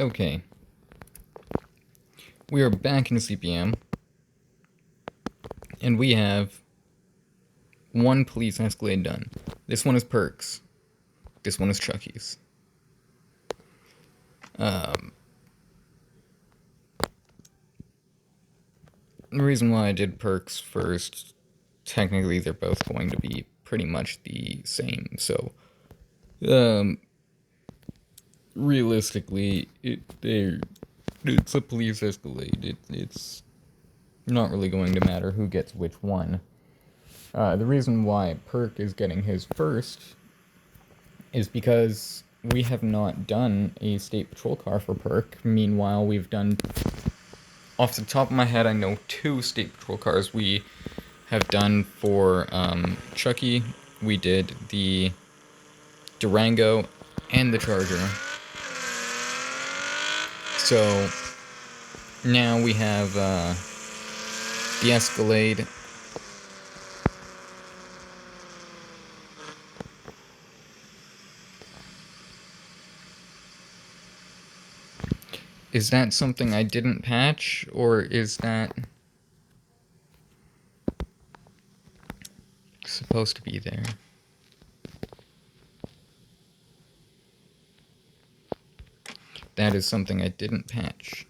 Okay. We are back in CPM, and we have one police Escalade done. This one is Perks. This one is Chucky's. The reason why I did Perks first, technically they're both going to be pretty much the same, so realistically, it's a police Escalade. It's not really going to matter who gets which one. The reason why Perk is getting his first is because we have not done a state patrol car for Perk. Meanwhile, we've done, off the top of my head, I know 2 state patrol cars we have done for Chucky. We did the Durango and the Charger. So now we have the Escalade. Is that something I didn't patch, or is that supposed to be there? That is something I didn't patch.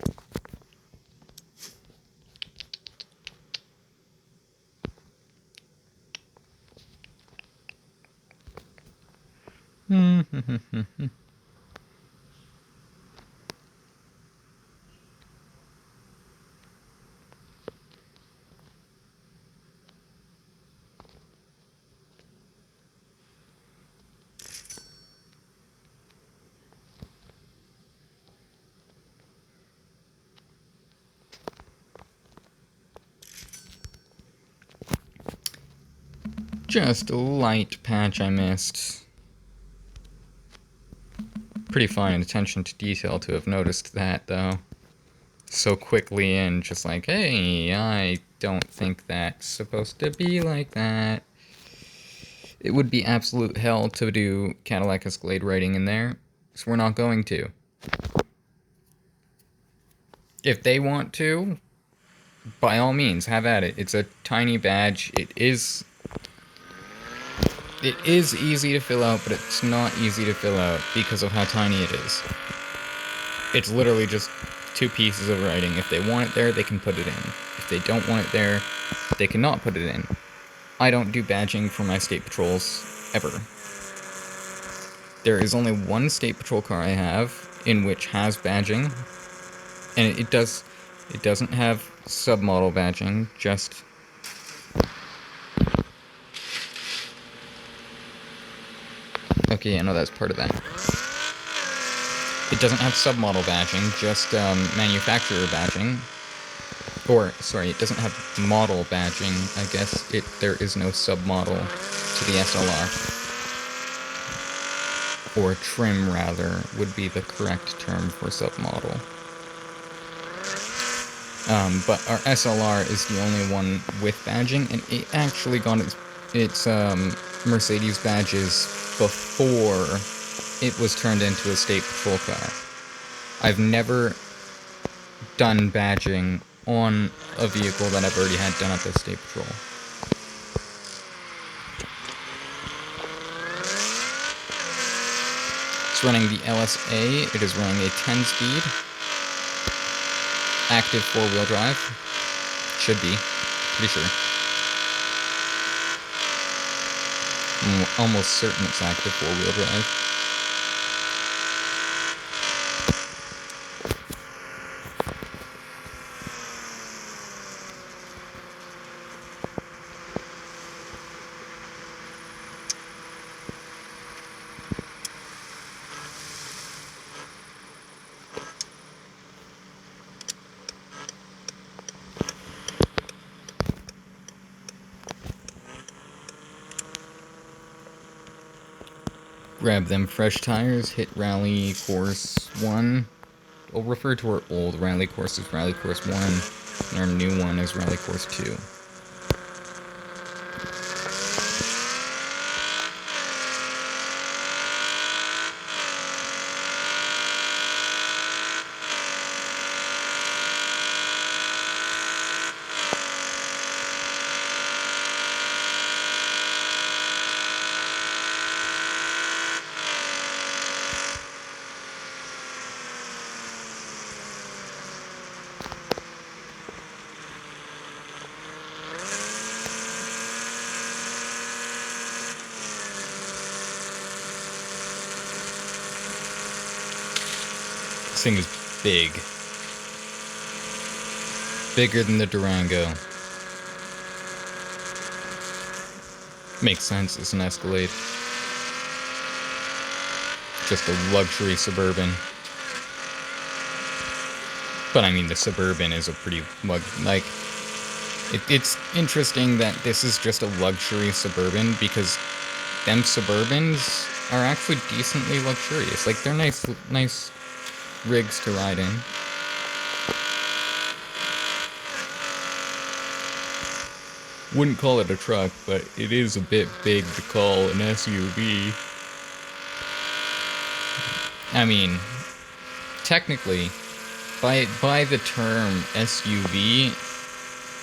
Just a light patch I missed. Pretty fine attention to detail to have noticed that, though. So quickly and just like, hey, I don't think that's supposed to be like that. It would be absolute hell to do Cadillac Escalade writing in there, so we're not going to. If they want to, by all means, have at it. It's a tiny badge. It is easy to fill out, but it's not easy to fill out because of how tiny it is. It's literally just 2 pieces of writing. If they want it there, they can put it in. If they don't want it there, they cannot put it in. I don't do badging for my state patrols, ever. There is only one state patrol car I have in which has badging, and it doesn't have submodel badging, just okay, I know that's part of that. It doesn't have submodel badging, just manufacturer badging. Or, sorry, it doesn't have model badging. I guess there is no submodel to the SLR. Or trim, rather, would be the correct term for submodel. But our SLR is the only one with badging, and it actually got its Mercedes badges before it was turned into a state patrol car. I've never done badging on a vehicle that I've already had done at the state patrol. It's running the LSA. It is running a 10-speed active 4-wheel drive. Should be. Pretty sure. I'm almost certain it's active 4-wheel drive. Grab them fresh tires, hit rally course 1. We'll refer to our old rally course as rally course 1, and our new one as rally course 2. thing is big. Bigger than the Durango. Makes sense, it's an Escalade. Just a luxury Suburban. But I mean, the Suburban is a pretty it's interesting that this is just a luxury Suburban, because them Suburbans are actually decently luxurious. Like, they're nice rigs to ride in. Wouldn't call it a truck, but it is a bit big to call an SUV. I mean, technically, by the term SUV,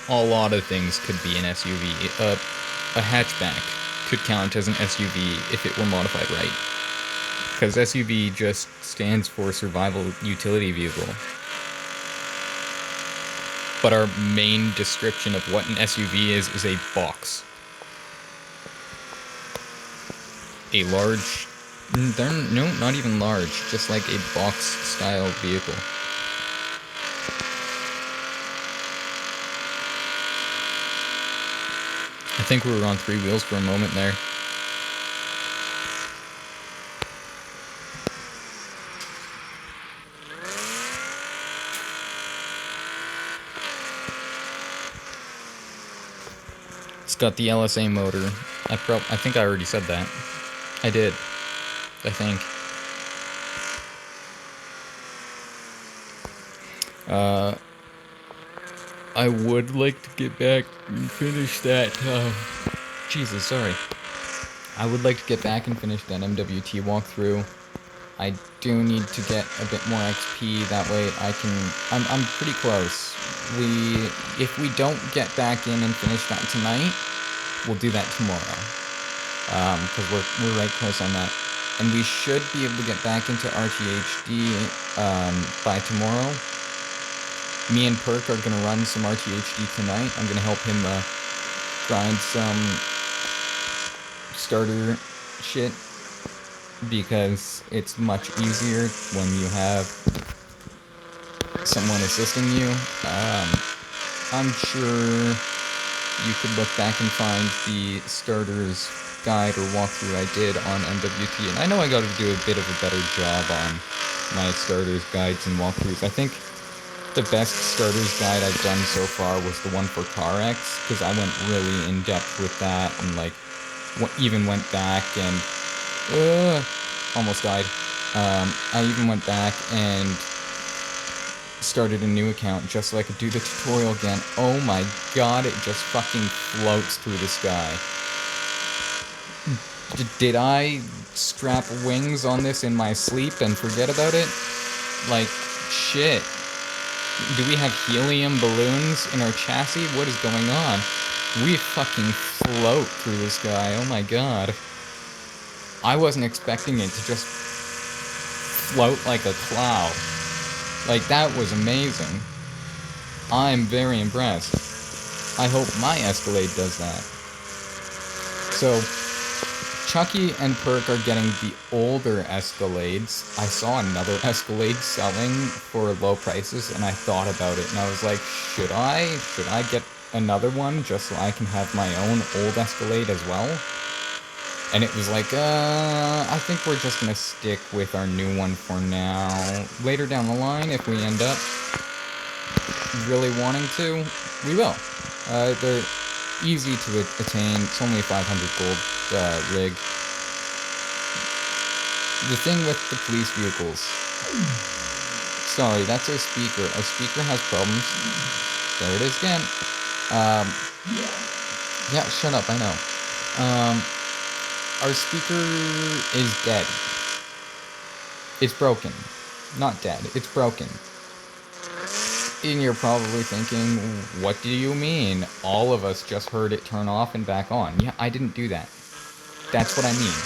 a lot of things could be an SUV. A hatchback could count as an SUV if it were modified right. Because SUV just stands for survival utility vehicle. But our main description of what an SUV is a box. A large... No, not even large. Just like a box-style vehicle. I think we were on 3 wheels for a moment there. It's got the LSA motor. I think I already said that. I did. I think. I would like to get back and finish that, Jesus, sorry. I would like to get back and finish that MWT walkthrough. I do need to get a bit more XP, that way I can... I'm pretty close. If we don't get back in and finish that tonight, we'll do that tomorrow. Because we're right close on that. And we should be able to get back into RTHD by tomorrow. Me and Perk are going to run some RTHD tonight. I'm going to help him grind some starter shit, because it's much easier when you have someone assisting you. I'm sure you could look back and find the starters guide or walkthrough I did on MWT, and I know I got to do a bit of a better job on my starters guides and walkthroughs. I think the best starters guide I've done so far was the one for CarX, because I went really in depth with that, and like even went back and almost died. I even went back and started a new account just so I could do the tutorial again. Oh my god, it just fucking floats through the sky. Did I strap wings on this in my sleep and forget about it? Like, shit. Do we have helium balloons in our chassis? What is going on? We fucking float through the sky. Oh my god. I wasn't expecting it to just float like a cloud. Like, that was amazing. I'm very impressed. I hope my Escalade does that. So, Chucky and Perk are getting the older Escalades. I saw another Escalade selling for low prices, and I thought about it, and I was like, should I get another one just so I can have my own old Escalade as well? And it was like, I think we're just gonna stick with our new one for now. Later down the line, if we end up really wanting to, we will. They're easy to attain. It's only a 500 gold rig. The thing with the police vehicles... Sorry, that's our speaker. Our speaker has problems. There it is again. Yeah, shut up, I know. Our speaker is dead. It's broken. Not dead, it's broken. And you're probably thinking, what do you mean? All of us just heard it turn off and back on. Yeah, I didn't do that. That's what I mean.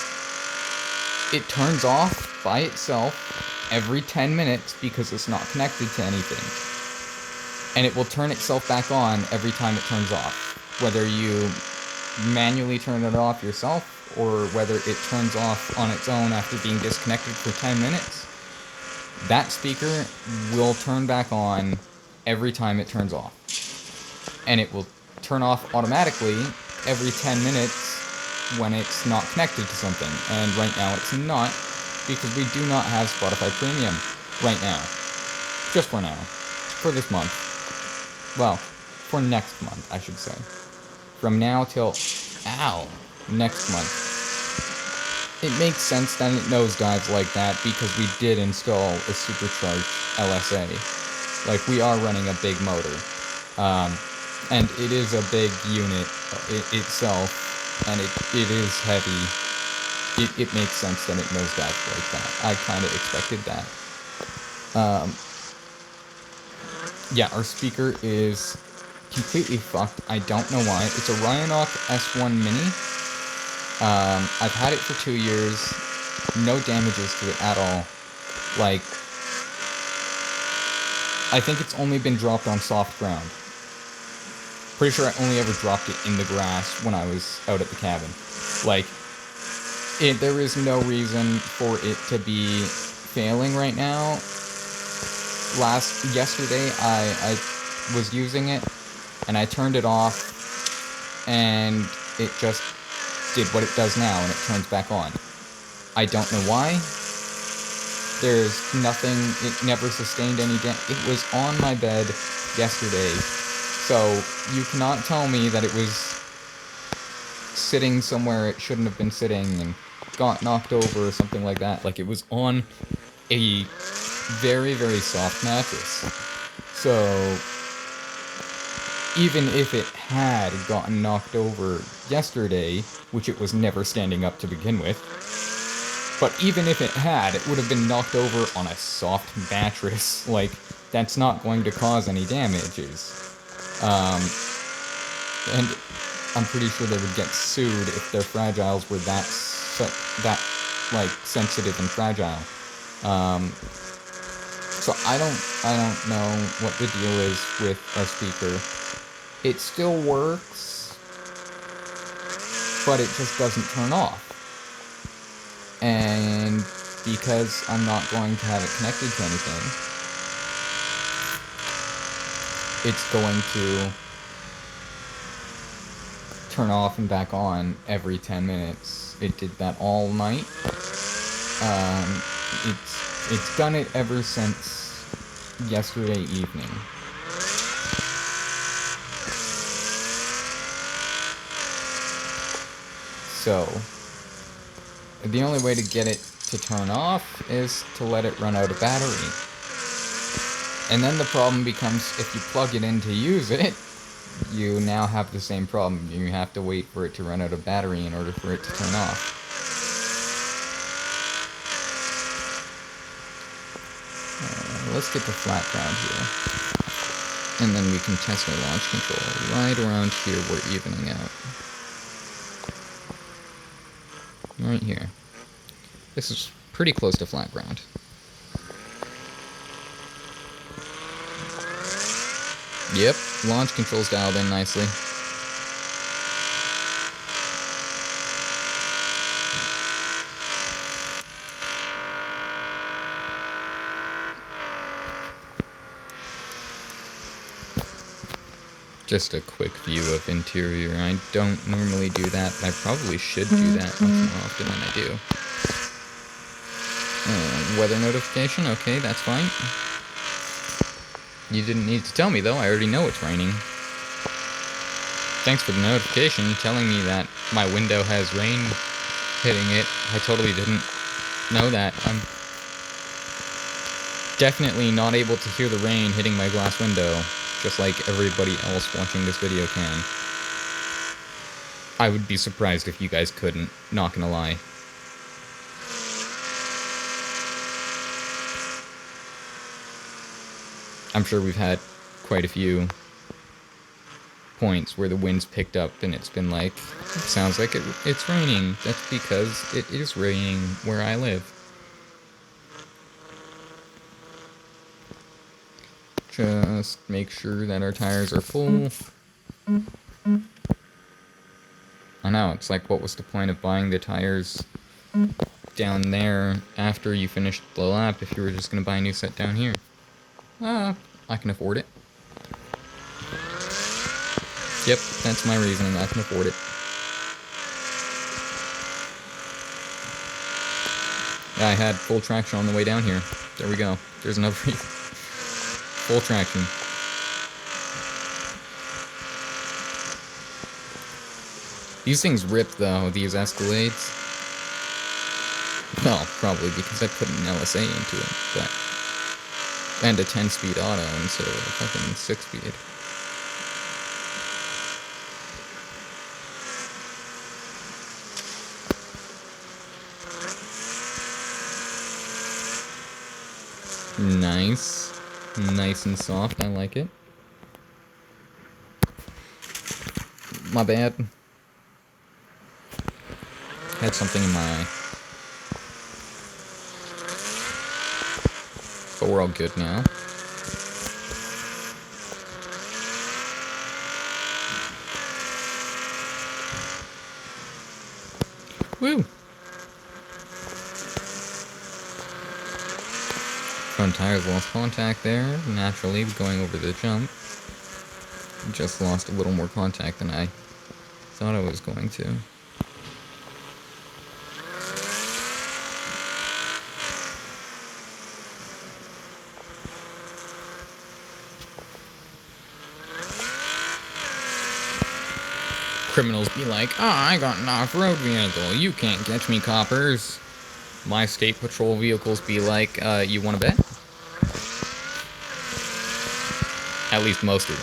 It turns off by itself every 10 minutes because it's not connected to anything. And it will turn itself back on every time it turns off. Whether you manually turn it off yourself, or whether it turns off on its own after being disconnected for 10 minutes. that speaker will turn back on every time it turns off. And it will turn off automatically every 10 minutes when it's not connected to something. And right now it's not, because we do not have Spotify Premium right now. Just for now. For this month. Well, for next month, I should say. From now till, next month. It makes sense that it nosedives like that because we did install a supercharged LSA. Like, we are running a big motor. And it is a big unit itself, and it is heavy. It makes sense that it nosedives like that. I kind of expected that. Yeah, our speaker is completely fucked. I don't know why. It's a Ryonock S1 Mini. I've had it for 2 years. No damages to it at all. Like, I think it's only been dropped on soft ground. Pretty sure I only ever dropped it in the grass when I was out at the cabin. Like, there is no reason for it to be failing right now. Yesterday, I was using it, and I turned it off, and it just did what it does now, and it turns back on. I don't know why. There's nothing, it never sustained any damage. It was on my bed yesterday, so you cannot tell me that it was sitting somewhere it shouldn't have been sitting and got knocked over or something like that. Like, it was on a very, very soft mattress. So, even if it had gotten knocked over yesterday, which it was never standing up to begin with, but even if it had, it would have been knocked over on a soft mattress. Like, that's not going to cause any damages. And I'm pretty sure they would get sued if their fragiles were that sensitive and fragile. So I don't know what the deal is with our speaker. It still works, but it just doesn't turn off. And because I'm not going to have it connected to anything, it's going to turn off and back on every 10 minutes. It did that all night. It's done it ever since yesterday evening. So, the only way to get it to turn off is to let it run out of battery. And then the problem becomes, if you plug it in to use it, you now have the same problem. You have to wait for it to run out of battery in order for it to turn off. Let's get the flat ground here. And then we can test our launch control. Right around here, we're evening out. Right here. This is pretty close to flat ground. Yep, launch control's dialed in nicely. Just a quick view of interior. I don't normally do that, but I probably should do that much more often than I do. Weather notification, okay, that's fine. You didn't need to tell me, though. I already know it's raining. Thanks for the notification telling me that my window has rain hitting it. I totally didn't know that. I'm definitely not able to hear the rain hitting my glass window, just like everybody else watching this video can. I would be surprised if you guys couldn't, not gonna lie. I'm sure we've had quite a few points where the wind's picked up and it's been like, it sounds like it's raining. That's because it is raining where I live. Just make sure that our tires are full. I know, it's like, what was the point of buying the tires down there after you finish the lap if you were just going to buy a new set down here. I can afford it. Yep, that's my reasoning. I can afford it. Yeah, I had full traction on the way down here. There we go. There's another reason. Full traction. These things rip, though, these Escalades. Well, probably because I put an LSA into it, but... And a 10-speed auto instead of a fucking 6-speed. Nice. Nice and soft, I like it. My bad. Had something in my eye. But we're all good now. Woo! Front tires lost contact there, naturally going over the jump. Just lost a little more contact than I thought I was going to. Criminals be like, oh, I got an off-road vehicle. You can't catch me, coppers. My state patrol vehicles be like, you want to bet? At least most of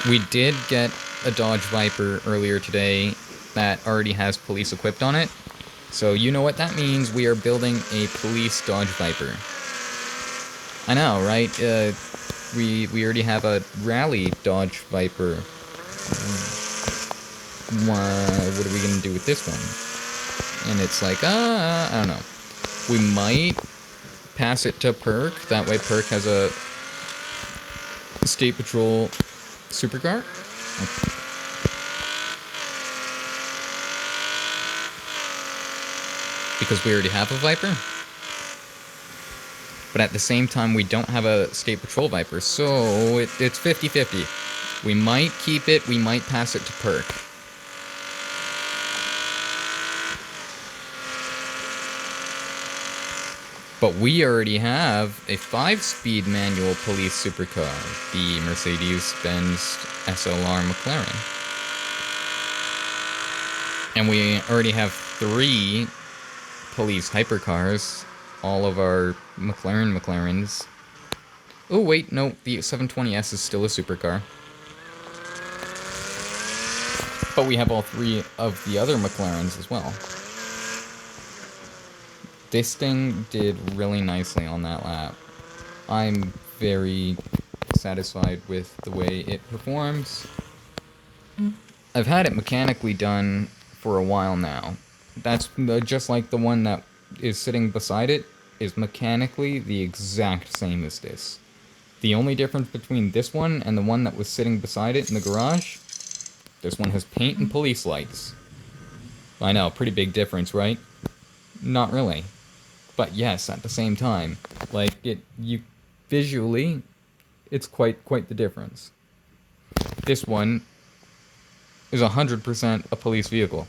them. We did get a Dodge Viper earlier today that already has police equipped on it. So you know what that means. We are building a police Dodge Viper. I know, right? We already have a rally Dodge Viper. What are we gonna do with this one? And it's like, I don't know. We might pass it to Perk. That way Perk has a State Patrol supercar. Okay. Because we already have a Viper. But at the same time, we don't have a State Patrol Viper, so it's 50-50. We might keep it, we might pass it to Perk. But we already have a 5-speed manual police supercar, the Mercedes-Benz SLR McLaren. And we already have 3 police hypercars, all of our McLarens. Oh wait, no, the 720S is still a supercar. But we have all 3 of the other McLarens as well. This thing did really nicely on that lap. I'm very satisfied with the way it performs. I've had it mechanically done for a while now. That's just like the one that is sitting beside it is mechanically the exact same as this. The only difference between this one and the one that was sitting beside it in the garage, this one has paint and police lights. I know, pretty big difference, right? Not really. But yes, at the same time, like, visually, it's quite the difference. This one is 100% a police vehicle.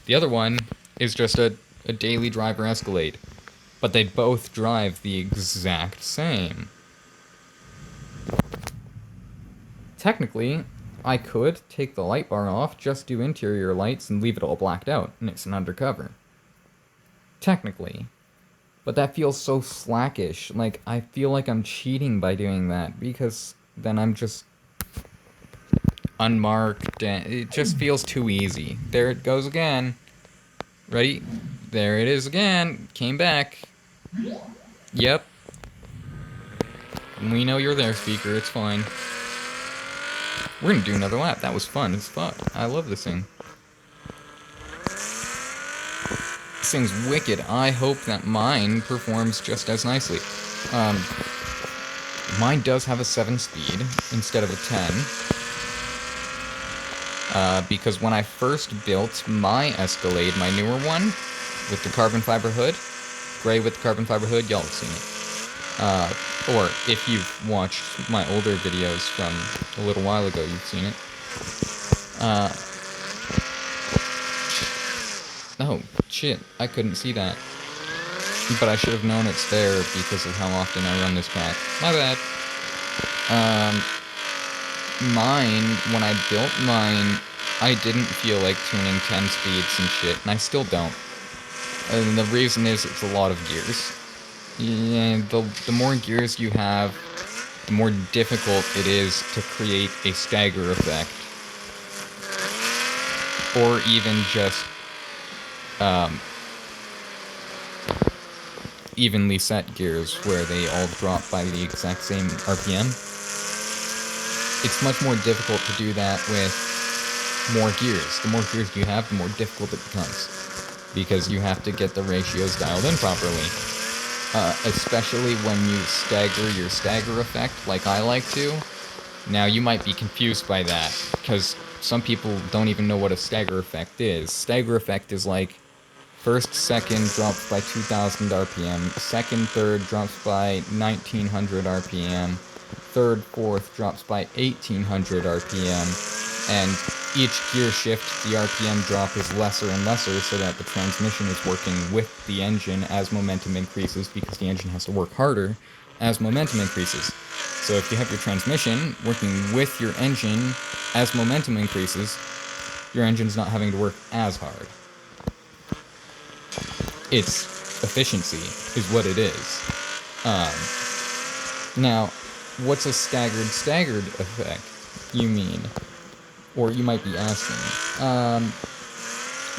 The other one is just a daily driver Escalade. But they both drive the exact same. Technically, I could take the light bar off, just do interior lights, and leave it all blacked out, and it's an undercover. Technically. But that feels so slackish. Like, I feel like I'm cheating by doing that, because then I'm just unmarked, and it just feels too easy. There it goes again. Ready? There it is again. Came back. Yep. We know you're there, speaker. It's fine. We're gonna do another lap. That was fun as fuck. I love this thing. This thing's wicked. I hope that mine performs just as nicely. Mine does have a 7-speed instead of a 10. Because when I first built my Escalade, my newer one, with the carbon fiber hood. Gray with the carbon fiber hood, y'all have seen it. Or if you've watched my older videos from a little while ago, you've seen it. Oh, shit, I couldn't see that. But I should have known it's there because of how often I run this pack. My bad. Mine, when I built mine, I didn't feel like tuning 10 speeds and shit, and I still don't. And the reason is it's a lot of gears. Yeah, the more gears you have, the more difficult it is to create a stagger effect. Or even just evenly set gears where they all drop by the exact same RPM. It's much more difficult to do that with more gears. The more gears you have, the more difficult it becomes. Because you have to get the ratios dialed in properly. Especially when you stagger your stagger effect like I like to. Now you might be confused by that, because some people don't even know what a stagger effect is. Stagger effect is like first, second drops by 2000 RPM, second, third drops by 1900 RPM, third, fourth drops by 1800 RPM, and each gear shift, the RPM drop is lesser and lesser so that the transmission is working with the engine as momentum increases, because the engine has to work harder as momentum increases. So if you have your transmission working with your engine as momentum increases, your engine's not having to work as hard. It's efficiency is what it is. Now, what's a staggered effect, you mean? Or you might be asking.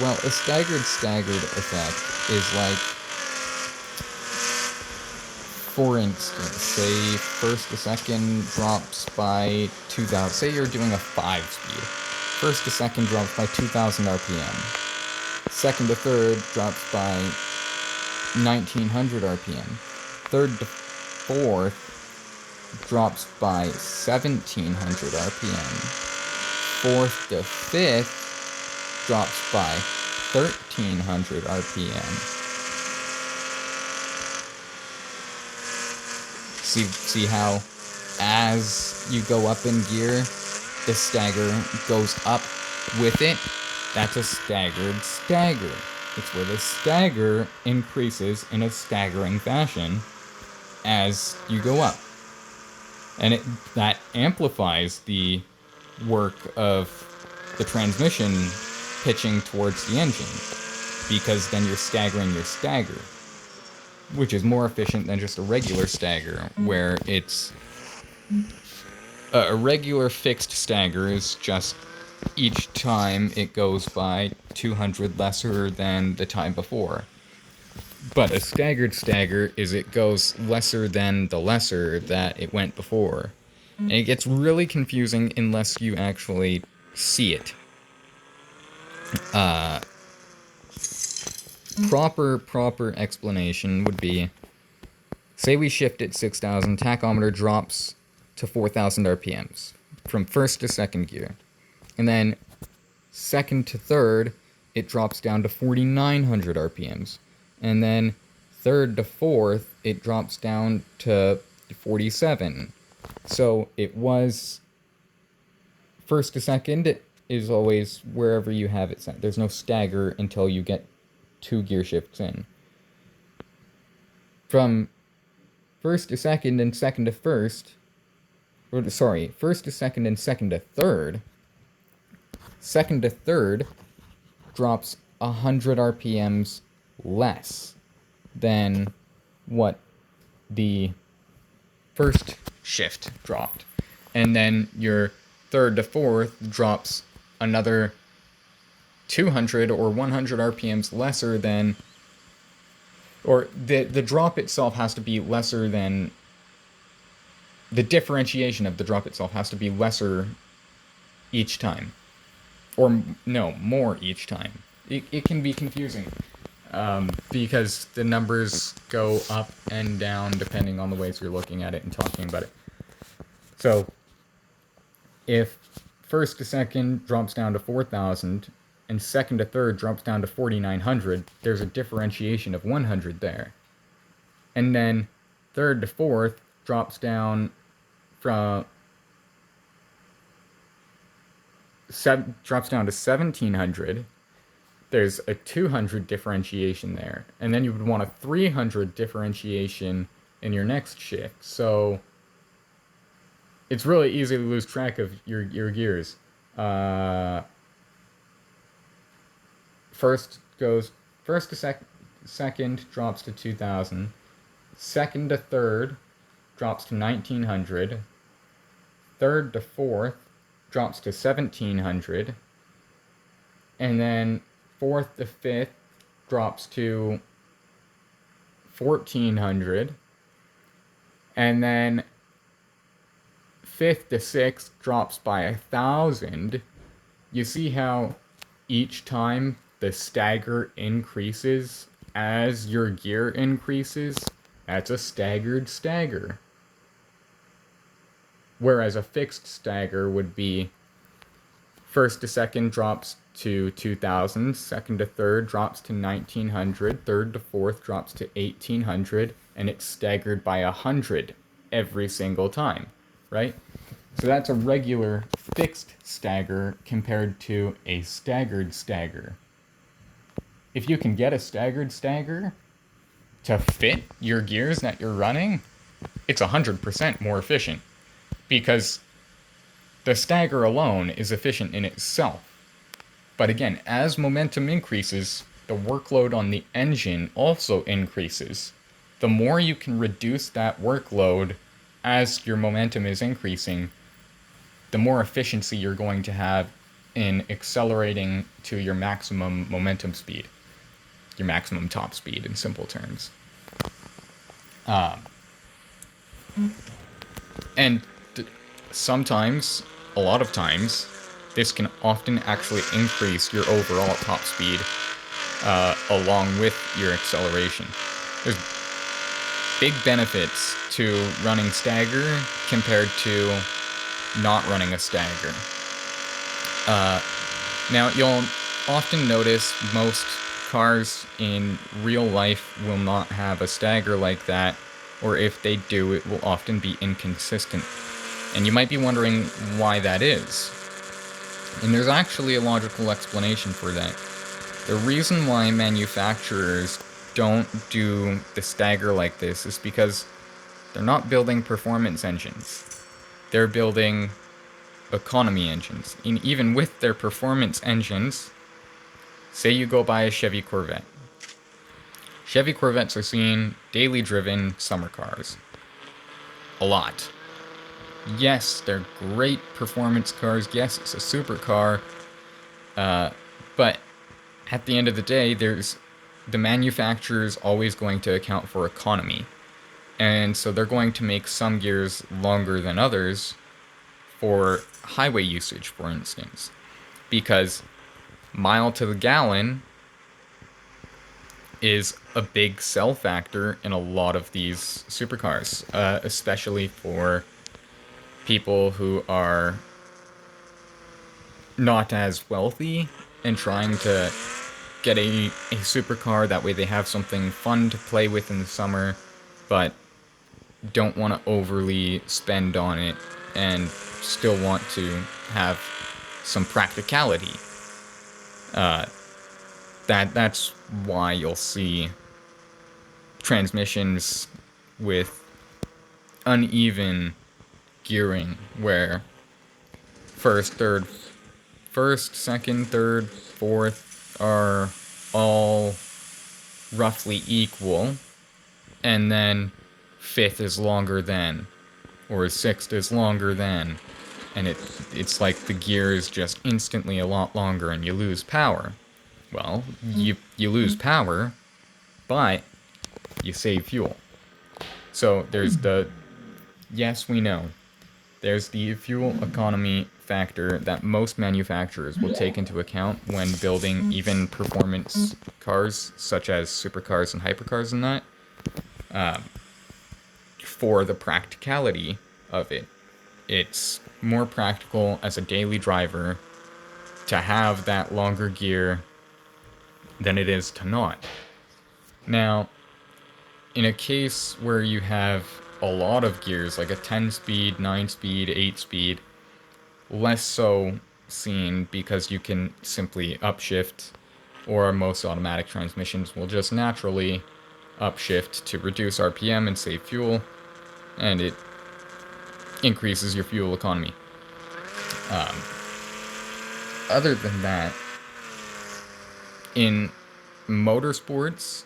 Well, a staggered effect is like, for instance, say first to second drops by 2000. Say you're doing a 5 speed. First to second drops by 2000 RPM. Second to third drops by 1900 RPM. Third to fourth drops by 1700 RPM. Fourth to fifth drops by 1300 RPM. See how as you go up in gear, the stagger goes up with it? That's a staggered stagger. It's where the stagger increases in a staggering fashion as you go up. And that amplifies the work of the transmission pitching towards the engine, because then you're staggering your stagger, which is more efficient than just a regular stagger, where it's a regular fixed stagger is just each time it goes by 200 lesser than the time before. But a staggered stagger is it goes lesser than the lesser that it went before. And it gets really confusing unless you actually see it. Proper explanation would be, say we shift at 6,000, tachometer drops to 4,000 RPMs from first to second gear. And then second to third, it drops down to 4,900 RPMs. And then third to fourth, it drops down to 47. So it was first to second is always wherever you have it set. There's no stagger until you get 2 gear shifts in. From first to second and second to first, first to second and second to third, second to third drops 100 RPMs less than what the first shift dropped. And then your third to fourth drops another 200 or 100 RPMs lesser than, or the drop itself has to be lesser than, the differentiation of the drop itself has to be lesser each time. Or, no, more each time. It can be confusing. Because the numbers go up and down depending on the ways you're looking at it and talking about it. So, if first to second drops down to 4,000, and second to third drops down to 4,900, there's a differentiation of 100 there. And then third to fourth drops down from drops down to 1,700. There's a 200 differentiation there, and then you would want a 300 differentiation in your next shift. So it's really easy to lose track of your gears. First to second drops to 2,000. Second to third drops to 1,900. Third to fourth drops to 1,700. And then fourth to fifth drops to 1,400. And then fifth to sixth drops by 1,000. You see how each time the stagger increases as your gear increases? That's a staggered stagger. Whereas a fixed stagger would be first to second drops to 2,000, second to third drops to 1,900, third to fourth drops to 1,800, and it's staggered by 100 every single time, right? So that's a regular fixed stagger compared to a staggered stagger. If you can get a staggered stagger to fit your gears that you're running, it's 100% more efficient, because the stagger alone is efficient in itself. But again, as momentum increases, the workload on the engine also increases. The more you can reduce that workload as your momentum is increasing, the more efficiency you're going to have in accelerating to your maximum momentum speed, your maximum top speed in simple terms. And sometimes, a lot of times, this can often actually increase your overall top speed along with your acceleration. There's big benefits to running stagger compared to not running a stagger. Now, you'll often notice most cars in real life will not have a stagger like that, or if they do, it will often be inconsistent. And you might be wondering why that is. And there's actually a logical explanation for that. The reason why manufacturers don't do the stagger like this is because they're not building performance engines. They're building economy engines. And even with their performance engines, say you go buy a Chevy Corvette. Chevy Corvettes are seen daily driven summer cars. A lot. Yes, they're great performance cars. Yes, it's a supercar. But at the end of the day, the manufacturer's always going to account for economy. And so they're going to make some gears longer than others for highway usage, for instance. Because mile to the gallon is a big sell factor in a lot of these supercars, especially for people who are not as wealthy and trying to get a supercar. That way they have something fun to play with in the summer, but don't want to overly spend on it and still want to have some practicality. That's why you'll see transmissions with uneven gearing, where first, second, third, fourth are all roughly equal, and then fifth is longer than, or sixth is longer than, and it's like the gear is just instantly a lot longer and you lose power. Well, you lose power, but you save fuel. So there's yes, we know, there's the fuel economy factor that most manufacturers will take into account when building even performance cars, such as supercars and hypercars and that, for the practicality of it. It's more practical as a daily driver to have that longer gear than it is to not. Now, in a case where you have a lot of gears, like a 10-speed, 9-speed, 8-speed, less so seen because you can simply upshift, or most automatic transmissions will just naturally upshift to reduce RPM and save fuel, and it increases your fuel economy. Other than that, in motorsports,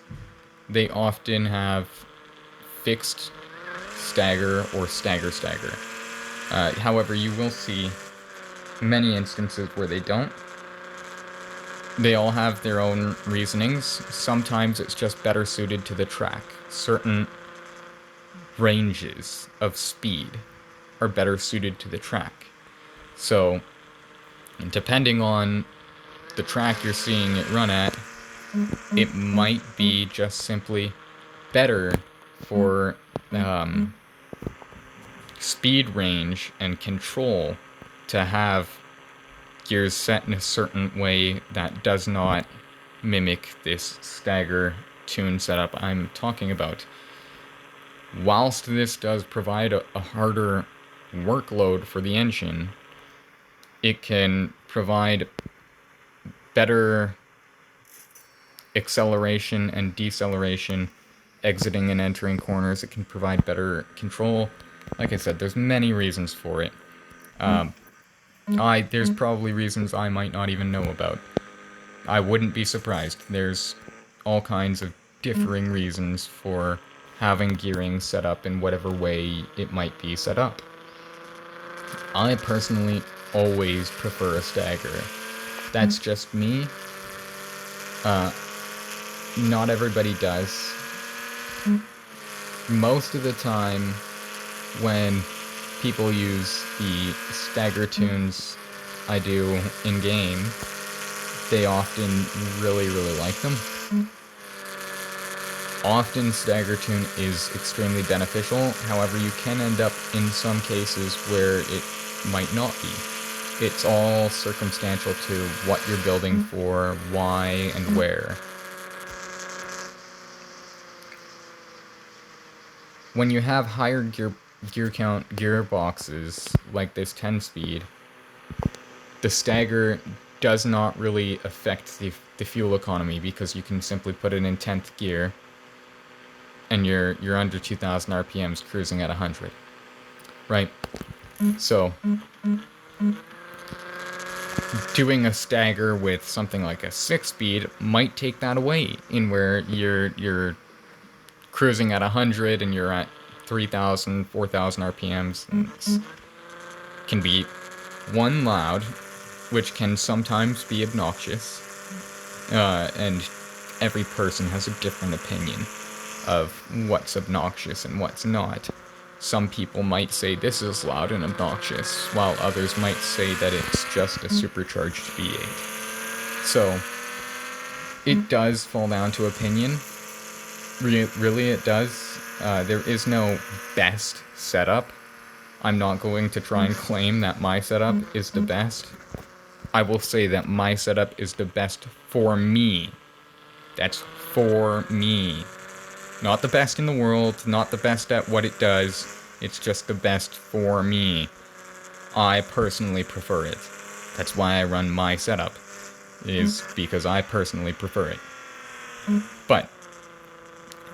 they often have fixed stagger or stagger. However, you will see many instances where they don't. They all have their own reasonings. Sometimes it's just better suited to the track. Certain ranges of speed are better suited to the track. So, depending on the track you're seeing it run at, it might be just simply better for speed range and control to have gears set in a certain way that does not mimic this stagger tune setup I'm talking about. Whilst this does provide a harder workload for the engine, it can provide better acceleration and deceleration, exiting and entering corners. It can provide better control. Like I said, there's many reasons for it. There's probably reasons I might not even know about. I wouldn't be surprised. There's all kinds of differing reasons for having gearing set up in whatever way it might be set up. I personally always prefer a stagger. That's just me. Not everybody does. Most of the time, when people use the stagger tunes I do in-game, they often really, really like them. Often stagger tune is extremely beneficial, however you can end up in some cases where it might not be. It's all circumstantial to what you're building for, why, and where. When you have higher gear count gearboxes, like this 10-speed, the stagger does not really affect the fuel economy because you can simply put it in 10th gear and you're under 2,000 RPMs cruising at 100, right? So, doing a stagger with something like a 6-speed might take that away, in where you're cruising at 100 and you're at 3,000, 4,000 RPMs. And can be one loud, which can sometimes be obnoxious, and every person has a different opinion of what's obnoxious and what's not. Some people might say this is loud and obnoxious, while others might say that it's just a supercharged V8. So, it does fall down to opinion. Really, it does. There is no best setup. I'm not going to try and claim that my setup is the best. I will say that my setup is the best for me. That's for me. Not the best in the world, not the best at what it does. It's just the best for me. I personally prefer it. That's why I run my setup, is because I personally prefer it. But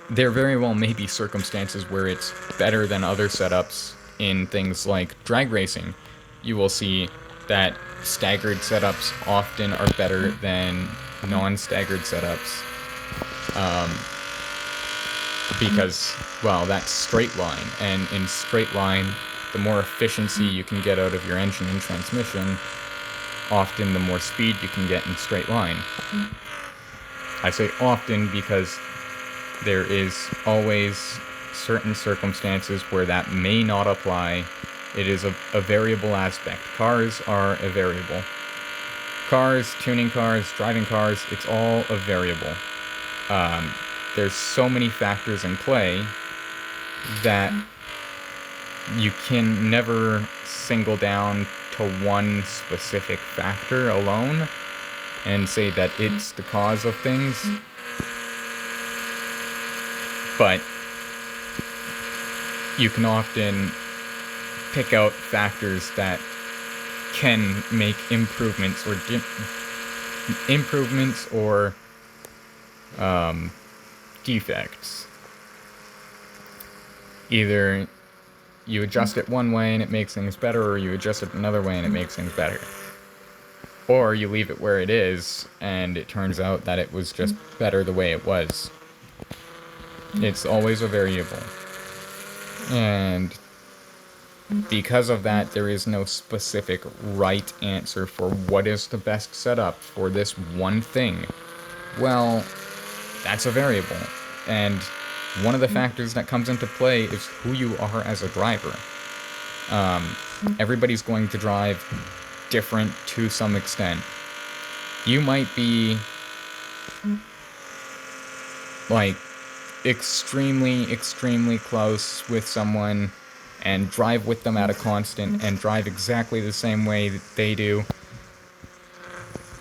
there very well may be circumstances where it's better than other setups in things like drag racing. You will see that staggered setups often are better than non-staggered setups. Because, well, that's straight line, and in straight line, the more efficiency you can get out of your engine and transmission, often the more speed you can get in straight line. I say often because there is always certain circumstances where that may not apply. It is a variable aspect. Cars are a variable. Cars, tuning cars, driving cars, it's all a variable. There's so many factors in play that you can never single down to one specific factor alone and say that it's the cause of things. But you can often pick out factors that can make improvements or defects. Either you adjust it one way and it makes things better, or you adjust it another way and it makes things better. Or you leave it where it is and it turns out that it was just better the way it was. It's always a variable. And because of that, there is no specific right answer for what is the best setup for this one thing. Well, that's a variable. And one of the factors that comes into play is who you are as a driver. Everybody's going to drive different to some extent. You might be like extremely close with someone and drive with them at a constant and drive exactly the same way that they do.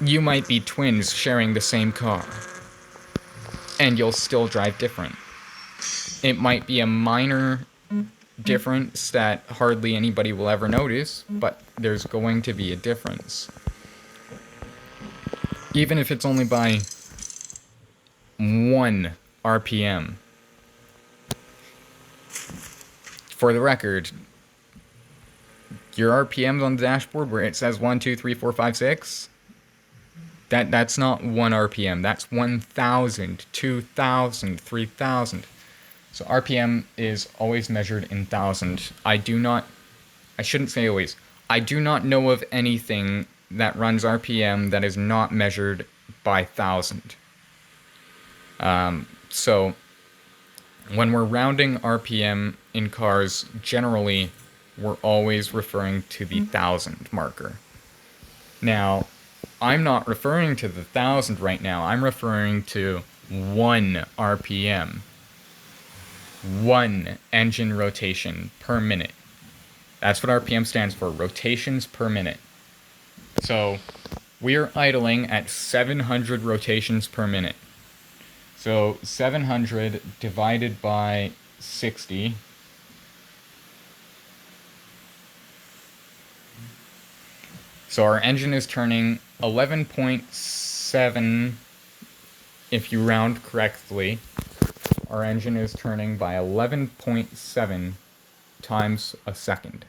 You might be twins sharing the same car, and you'll still drive different. It might be a minor difference that hardly anybody will ever notice, but there's going to be a difference. Even if it's only by 1 RPM. For the record, your RPMs on the dashboard where it says 1, 2, 3, 4, 5, 6, that's not 1 RPM. That's 1,000, 2,000, 3,000. So RPM is always measured in thousand. I shouldn't say always. I do not know of anything that runs RPM that is not measured by thousand. So when we're rounding RPM in cars, generally, we're always referring to the 1,000 marker. Now, I'm not referring to the 1,000 right now. I'm referring to 1 RPM. 1 engine rotation per minute. That's what RPM stands for, rotations per minute. So, we're idling at 700 rotations per minute. So 700 divided by 60 so our engine is turning 11.7 if you round correctly. Our engine is turning by 11.7 times a second.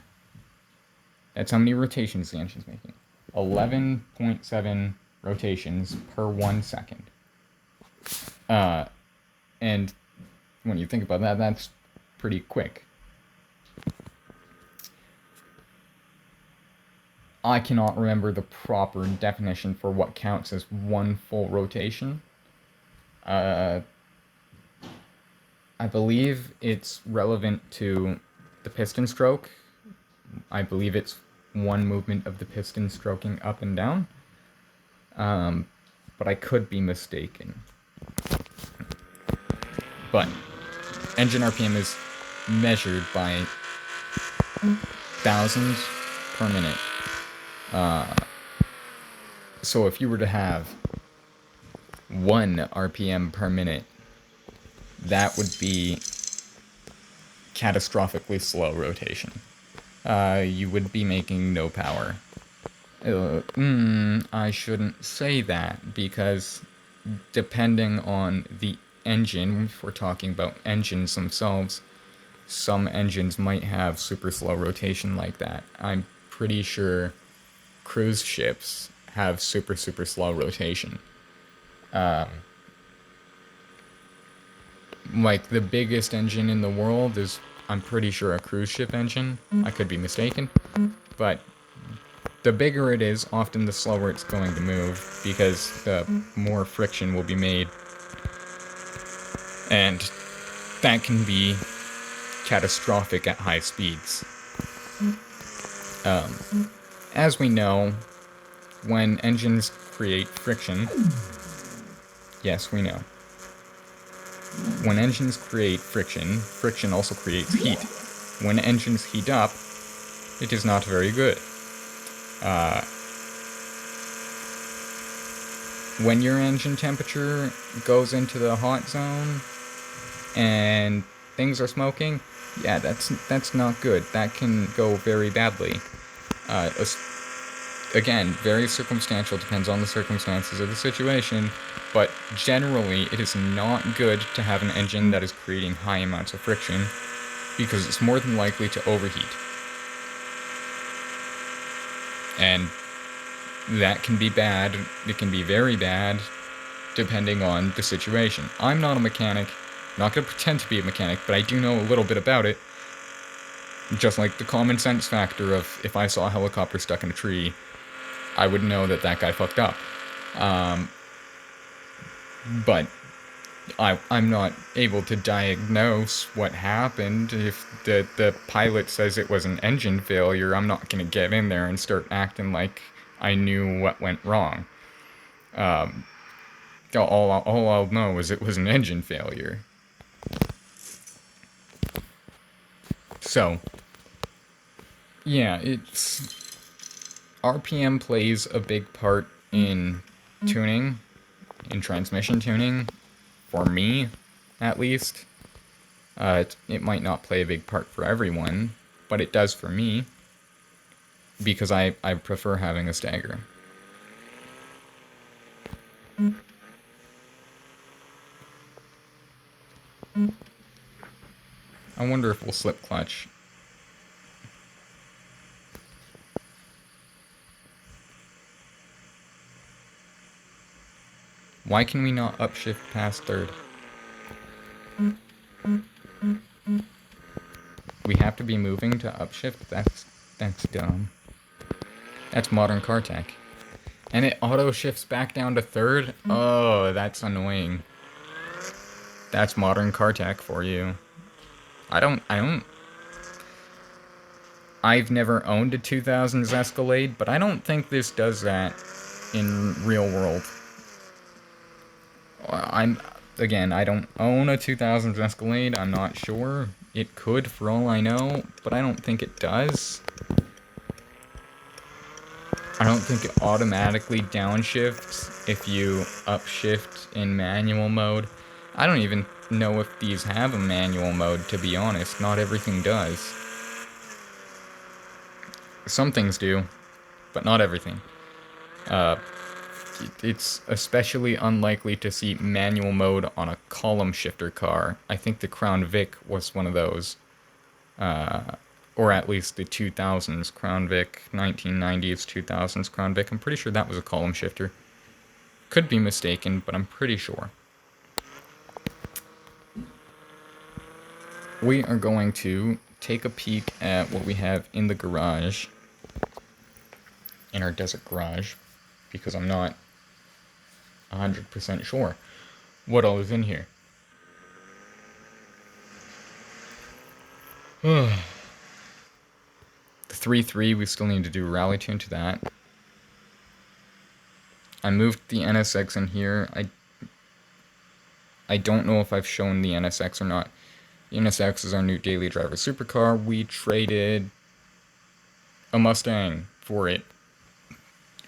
That's how many rotations the engine's making. 11.7 rotations per 1 second. And when you think about that, that's pretty quick. I cannot remember the proper definition for what counts as 1 full rotation. I believe it's relevant to the piston stroke. I believe it's 1 movement of the piston stroking up and down. But I could be mistaken. But engine RPM is measured by thousands per minute. So if you were to have 1 RPM per minute, that would be catastrophically slow rotation. You would be making no power. I shouldn't say that, because depending on the engine, if we're talking about engines themselves, some engines might have super slow rotation like that. I'm pretty sure cruise ships have super slow rotation. Like the biggest engine in the world is, I'm pretty sure, a cruise ship engine. I could be mistaken, but the bigger it is, often the slower it's going to move, because the more friction will be made. And that can be catastrophic at high speeds. As we know, when engines create friction, yes, we know. When engines create friction, friction also creates heat. When engines heat up, it is not very good. When your engine temperature goes into the hot zone and things are smoking, yeah, that's not good. That can go very badly. Uh, Again, very circumstantial, depends on the circumstances of the situation, but generally it is not good to have an engine that is creating high amounts of friction because it's more than likely to overheat. And that can be bad. It can be very bad depending on the situation. I'm not a mechanic. I'm not going to pretend to be a mechanic, but I do know a little bit about it. Just like the common sense factor of if I saw a helicopter stuck in a tree, I would know that that guy fucked up. But I'm not able to diagnose what happened. If the pilot says it was an engine failure, I'm not going to get in there and start acting like I knew what went wrong. All I'll know is it was an engine failure. So, yeah, it's... RPM plays a big part in tuning, in transmission tuning, for me, at least. It might not play a big part for everyone, but it does for me, because I prefer having a stagger. I wonder if we'll slip clutch. Why can we not upshift past third? We have to be moving to upshift? That's dumb. That's modern car tech. And it auto shifts back down to third? Oh, that's annoying. That's modern car tech for you. I've never owned a 2000s Escalade, but I don't think this does that in real world. Again, I don't own a 2000s Escalade. I'm not sure. It could, for all I know, but I don't think it does. I don't think it automatically downshifts if you upshift in manual mode. I don't even know if these have a manual mode, to be honest. Not everything does. Some things do, but not everything. It's especially unlikely to see manual mode on a column shifter car. I think the Crown Vic was one of those. Or at least the 2000s Crown Vic, 1990s, 2000s Crown Vic. I'm pretty sure that was a column shifter. Could be mistaken, but I'm pretty sure. We are going to take a peek at what we have in the garage, in our desert garage, because I'm not 100% sure what all is in here. The 3.3, we still need to do a rally tune to that. I moved the NSX in here. I don't know if I've shown the NSX or not. The NSX is our new daily driver supercar. We traded a Mustang for it.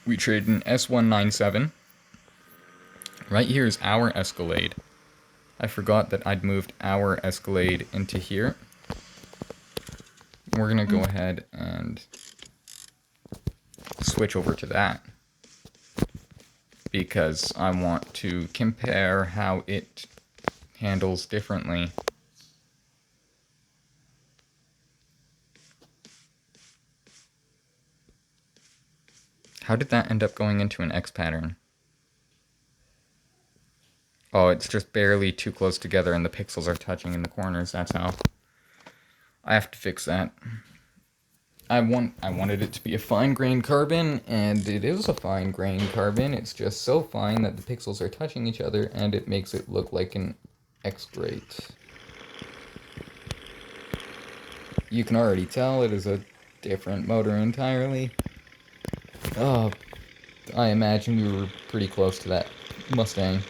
We traded an S197. Right here is our Escalade. I forgot that I'd moved our Escalade into here. We're gonna go ahead and switch over to that, because I want to compare how it handles differently. How did that end up going into an X pattern? Oh, it's just barely too close together and the pixels are touching in the corners, that's how. I have to fix that. I wanted it to be a fine-grained carbon, and it is a fine-grained carbon. It's just so fine that the pixels are touching each other, and it makes it look like an X-grate. You can already tell it is a different motor entirely. Oh, I imagine we were pretty close to that Mustang.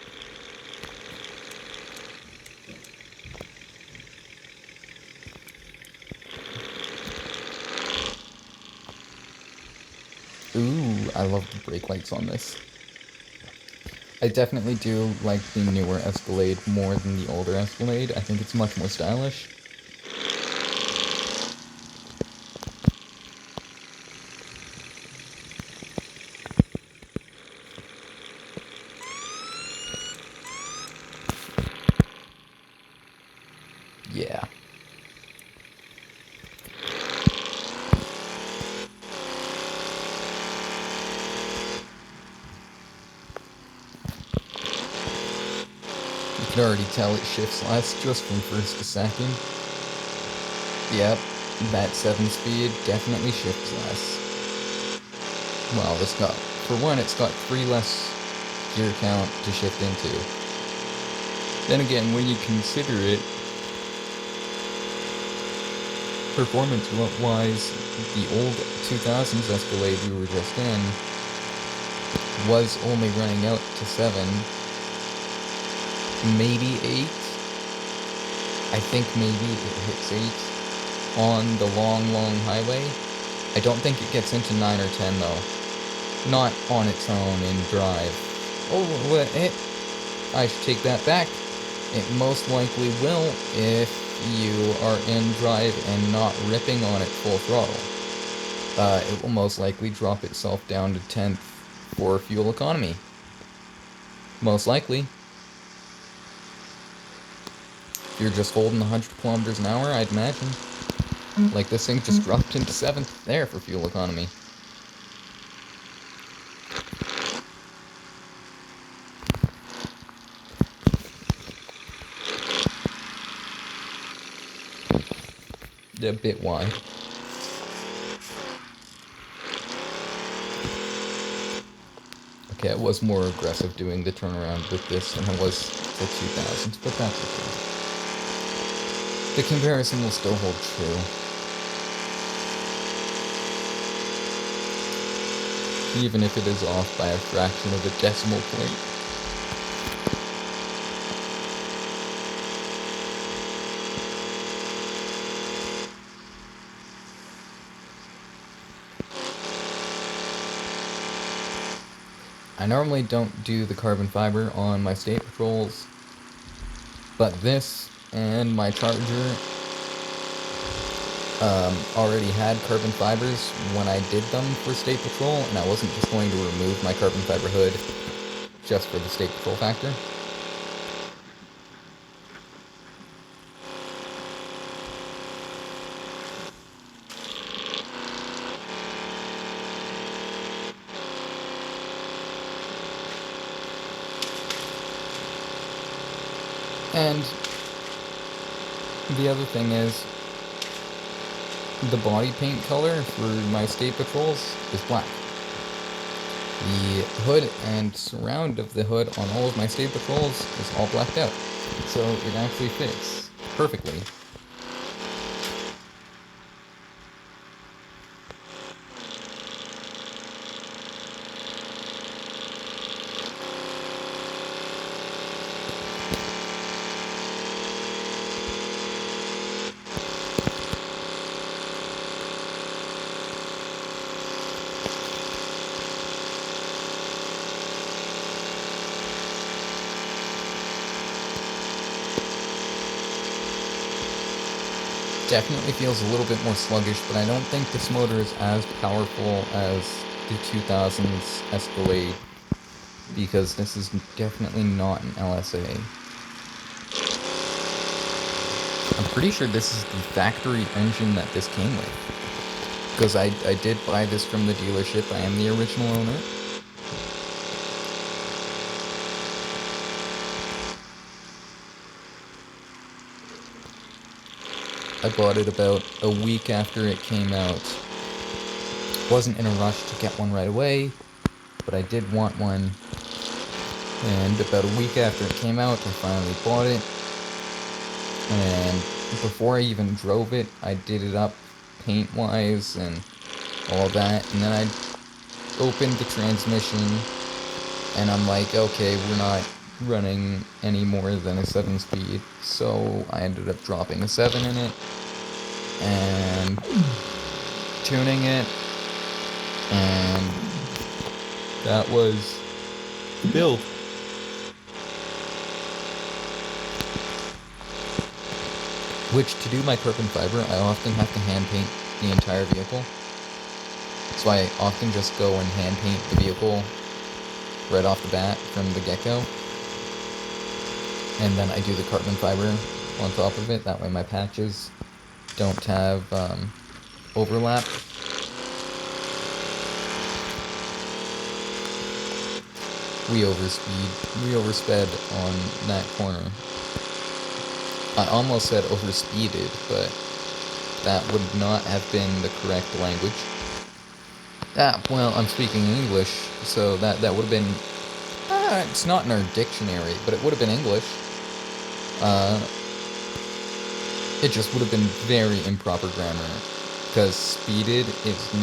Ooh, I love the brake lights on this. I definitely do like the newer Escalade more than the older Escalade. I think it's much more stylish. Yeah. You can already tell it shifts less just from first to second. Yep, that 7-speed definitely shifts less. Well, for one, it's got 3 less gear count to shift into. Then again, when you consider it, performance-wise, the old 2000s Escalade we were just in was only running out to 7, maybe 8. I think maybe it hits 8 on the long highway. I don't think it gets into 9 or 10 though. Not on its own in drive. Oh, I should take that back. It most likely will if you are in drive and not ripping on it full throttle. It will most likely drop itself down to 10th for fuel economy. Most likely. If you're just holding 100 kilometers an hour, I'd imagine. Like this thing just dropped into 7th there for fuel economy. A bit wide. Okay, I was more aggressive doing the turnaround with this than I was the 2000s, but that's okay. The comparison will still hold true. Even if it is off by a fraction of a decimal point. I normally don't do the carbon fiber on my state patrols, but this and my Charger already had carbon fibers when I did them for state patrol, and I wasn't just going to remove my carbon fiber hood just for the state patrol factor. And the other thing is, the body paint color for my state patrols is black. The hood and surround of the hood on all of my state patrols is all blacked out. So it actually fits perfectly. Definitely feels a little bit more sluggish, but I don't think this motor is as powerful as the 2000s Escalade, because this is definitely not an LSA. I'm pretty sure this is the factory engine that this came with, because I did buy this from the dealership. I am the original owner. I bought it about a week after it came out. Wasn't in a rush to get one right away, but I did want one. And about a week after it came out, I finally bought it. And before I even drove it, I did it up paint-wise and all that. And then I opened the transmission, and I'm like, okay, we're not running any more than a 7-speed, so I ended up dropping a 7 in it and tuning it, and That was the build. Which, to do my carbon fiber, I often have to hand paint the entire vehicle. So I often just go and hand paint the vehicle right off the bat from the get-go. And then I do the carbon fiber on top of it. That way my patches don't have overlap. We oversped on that corner. I almost said overspeeded, but that would not have been the correct language. Well, I'm speaking English, so that would have been... it's not in our dictionary, but it would have been English. It just would have been very improper grammar, because speeded is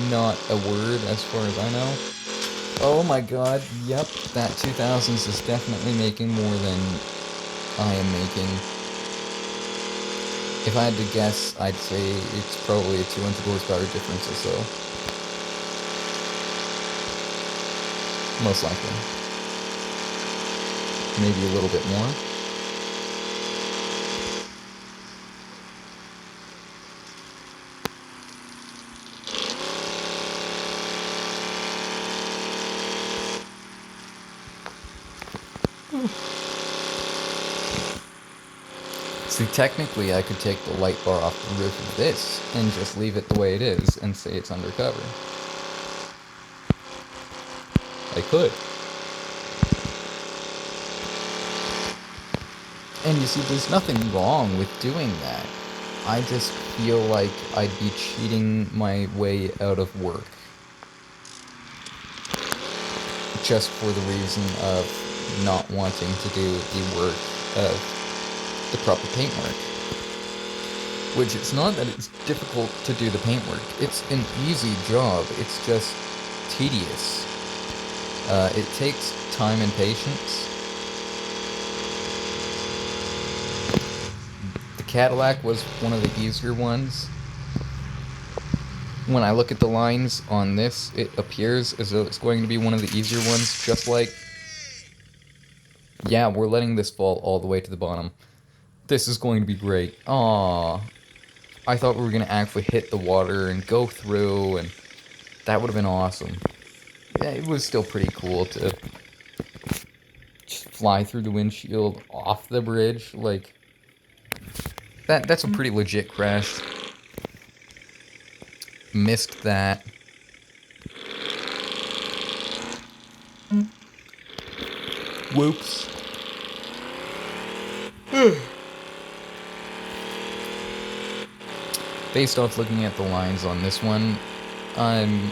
not a word as far as I know. Oh my god, yep, that 2000s is definitely making more than I am making. If I had to guess, I'd say it's probably a 200 horsepower difference or so. Most likely. Maybe a little bit more. See, technically I could take the light bar off the roof of this and just leave it the way it is and say it's undercover. I could. And you see, there's nothing wrong with doing that. I just feel like I'd be cheating my way out of work. Just for the reason of not wanting to do the work of the proper paintwork. Which, it's not that it's difficult to do the paintwork. It's an easy job. It's just tedious. It takes time and patience. The Cadillac was one of the easier ones. When I look at the lines on this, it appears as though it's going to be one of the easier ones, just like... Yeah, we're letting this fall all the way to the bottom. This is going to be great. Aww. I thought we were going to actually hit the water and go through, and that would have been awesome. Yeah, it was still pretty cool to just fly through the windshield off the bridge. Like, that's a pretty legit crash. Missed that. Whoops. Based off looking at the lines on this one, I'm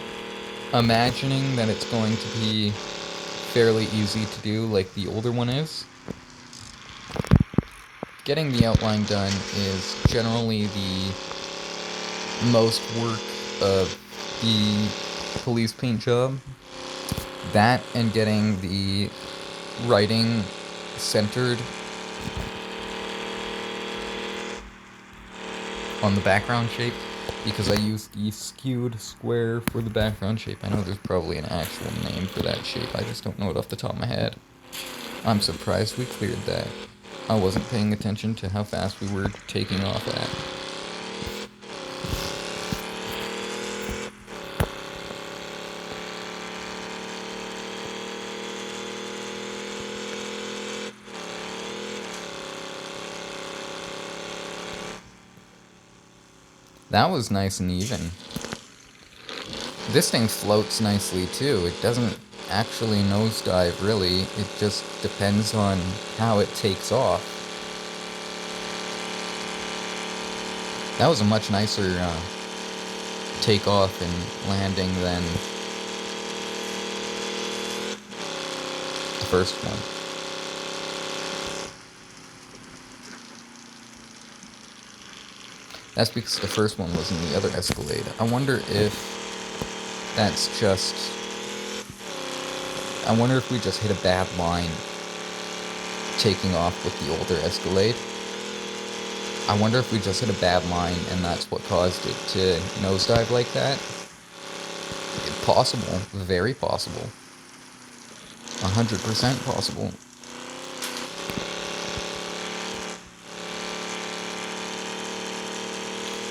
imagining that it's going to be fairly easy to do like the older one is. Getting the outline done is generally the most work of the police paint job. That and getting the writing centered on the background shape, because I use the skewed square for the background shape. I know there's probably an actual name for that shape, I just don't know it off the top of my head. I'm surprised we cleared that. I wasn't paying attention to how fast we were taking off at. That was nice and even. This thing floats nicely too. It doesn't actually nosedive really. It just depends on how it takes off. That was a much nicer takeoff and landing than the first one. That's because the first one was in the other Escalade. I wonder if that's just... I wonder if we just hit a bad line taking off with the older Escalade. I wonder if we just hit a bad line and that's what caused it to nosedive like that. Possible. Very possible. 100% possible.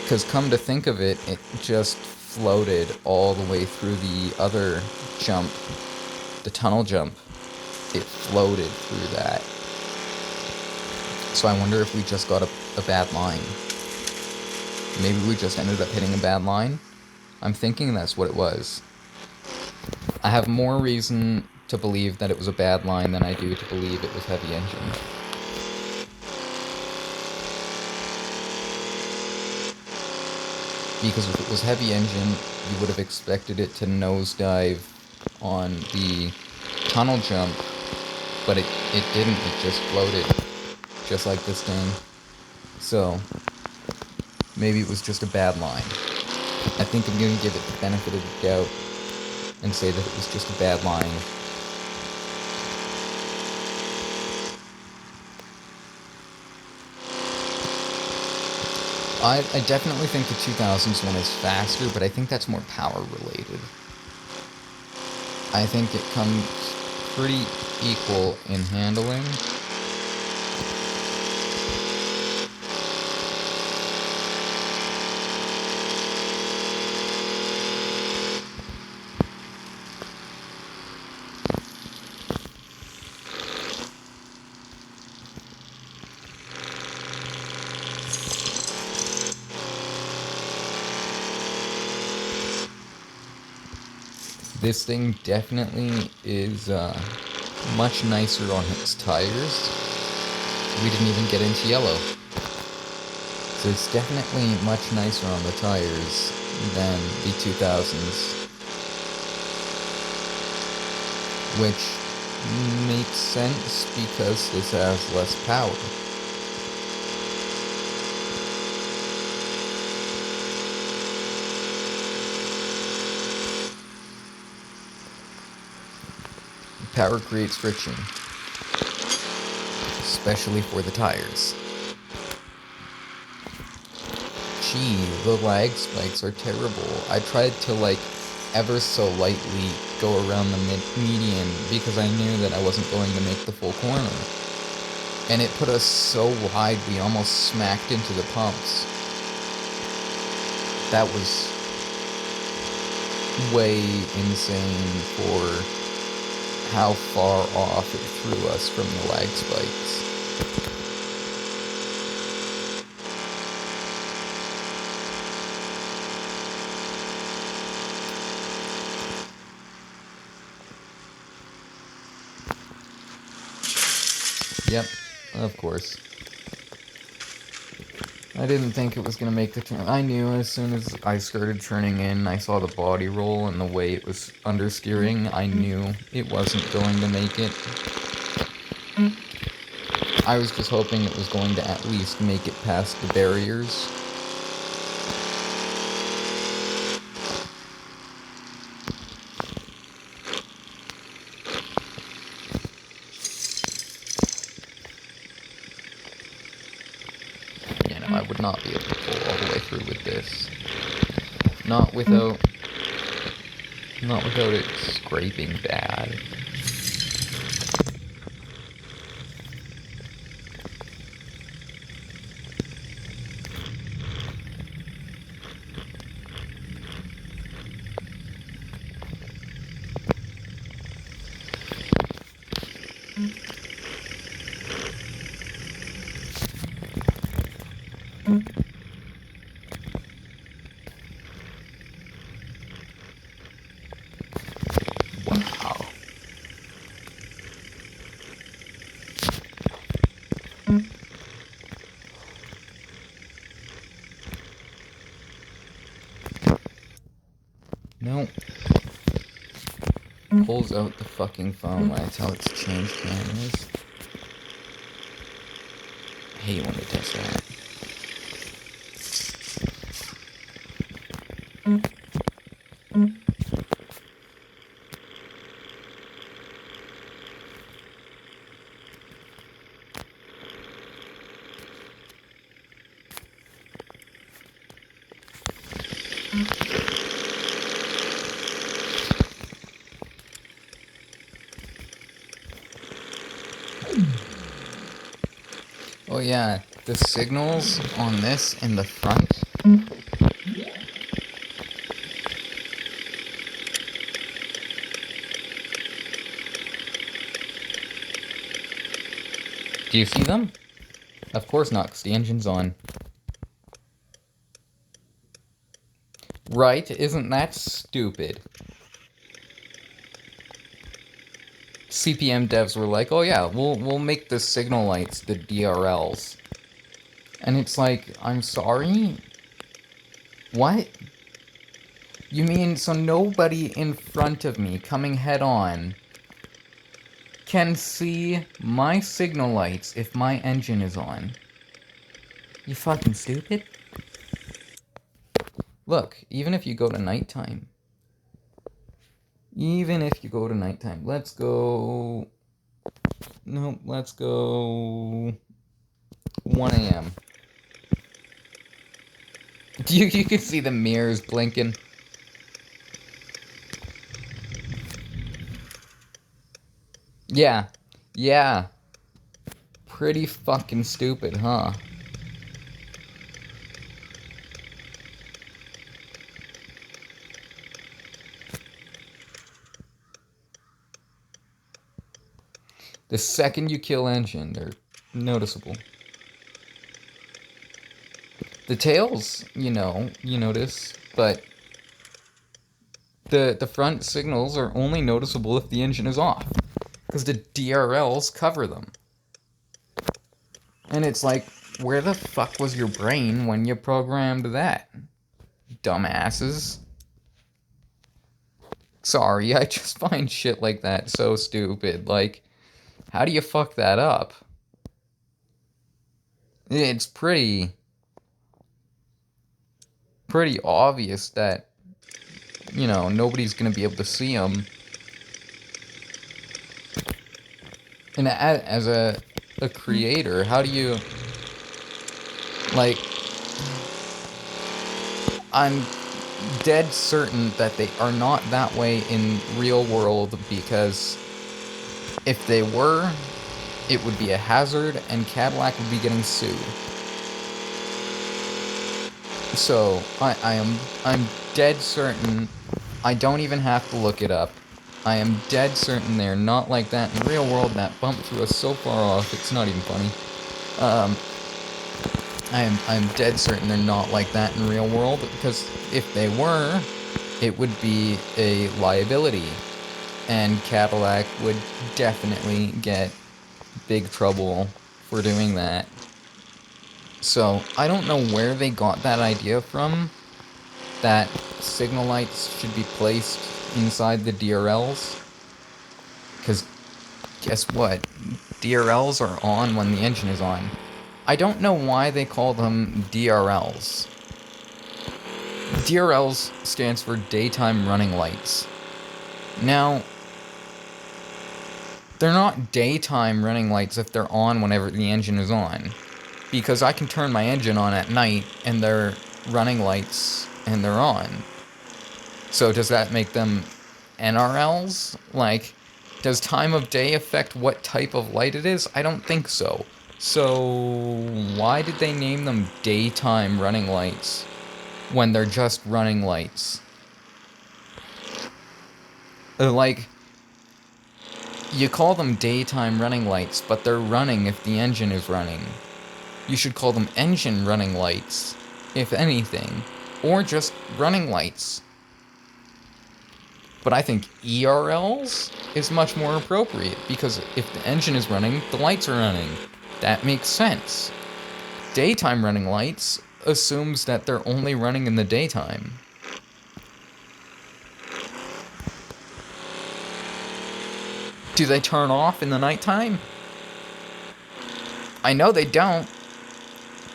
Because come to think of it, it just floated all the way through the other jump, the tunnel jump. It floated through that. So I wonder if we just got a bad line. Maybe we just ended up hitting a bad line. I'm thinking that's what it was. I have more reason to believe that it was a bad line than I do to believe it was heavy engine. Because if it was heavy engine, you would have expected it to nosedive on the tunnel jump, but it didn't. It just floated, just like this thing. So maybe it was just a bad line. I think I'm going to give it the benefit of the doubt and say that it was just a bad line. I definitely think the 2000s one is faster, but I think that's more power related. I think it comes pretty equal in handling. This thing definitely is much nicer on its tires. We didn't even get into yellow. So it's definitely much nicer on the tires than the 2000s. Which makes sense because this has less power. Power creates friction, especially for the tires. Gee, the lag spikes are terrible. I tried to ever so lightly go around the median because I knew that I wasn't going to make the full corner. And it put us so wide we almost smacked into the pumps. That was way insane for how far off it threw us from the lag spikes. Yep, of course. I didn't think it was going to make the turn. I knew as soon as I started turning in, I saw the body roll and the way it was understeering, I knew it wasn't going to make it. I was just hoping it was going to at least make it past the barriers. You know, I would not be able to pull all the way through with this. Not without it scraping bad. Wow. Nope. Pulls out the fucking phone when I tell it to change cameras. I hate when it does that. But yeah, the signals on this in the front. Do you see them? Of course not, because the engine's on. Right? Isn't that stupid? CPM devs were like, oh yeah, we'll make the signal lights the DRLs. And it's like, I'm sorry? What? You mean so nobody in front of me coming head on can see my signal lights if my engine is on? You fucking stupid? Look, even if you go to nighttime. Let's go... No, let's go... 1 a.m. You can see the mirrors blinking. Yeah. Yeah. Pretty fucking stupid, huh? The second you kill engine, they're noticeable. The tails, you notice, but the front signals are only noticeable if the engine is off, because the DRLs cover them. And it's like, where the fuck was your brain when you programmed that? Dumbasses. Sorry, I just find shit like that so stupid. Like, how do you fuck that up? It's pretty obvious that, nobody's gonna be able to see them. And as a creator, how do you, like, I'm dead certain that they are not that way in real world, because if they were, it would be a hazard and Cadillac would be getting sued. So I'm dead certain. I don't even have to look it up. I am dead certain they're not like that in real world. That bump threw us so far off, it's not even funny. I'm dead certain they're not like that in real world, because if they were, it would be a liability, and Cadillac would definitely get big trouble for doing that. So, I don't know where they got that idea from, that signal lights should be placed inside the DRLs. Because, guess what? DRLs are on when the engine is on. I don't know why they call them DRLs. DRLs stands for daytime running lights. Now, they're not daytime running lights if they're on whenever the engine is on. Because I can turn my engine on at night and they're running lights and they're on. So does that make them NRLs? Like, does time of day affect what type of light it is? I don't think so. So why did they name them daytime running lights when they're just running lights? Like, you call them daytime running lights, but they're running if the engine is running. You should call them engine running lights, if anything, or just running lights. But I think ERLs is much more appropriate, because if the engine is running, the lights are running. That makes sense. Daytime running lights assumes that they're only running in the daytime. Do they turn off in the nighttime? I know they don't.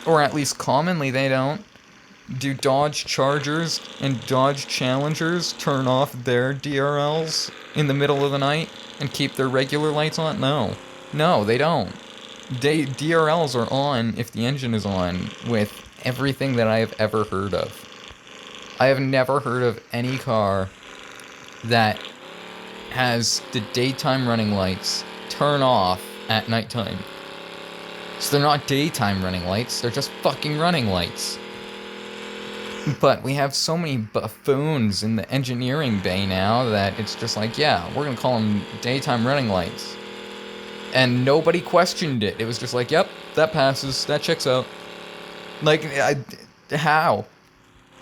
Or at least commonly they don't. Do Dodge Chargers and Dodge Challengers turn off their DRLs in the middle of the night and keep their regular lights on? No. No, they don't. DRLs are on if the engine is on, with everything that I have ever heard of. I have never heard of any car that has the daytime running lights turn off at nighttime. So they're not daytime running lights, they're just fucking running lights. But we have so many buffoons in the engineering bay now that it's just like, yeah, we're gonna call them daytime running lights. And nobody questioned it. It was just like, yep, that passes, that checks out. Like, how?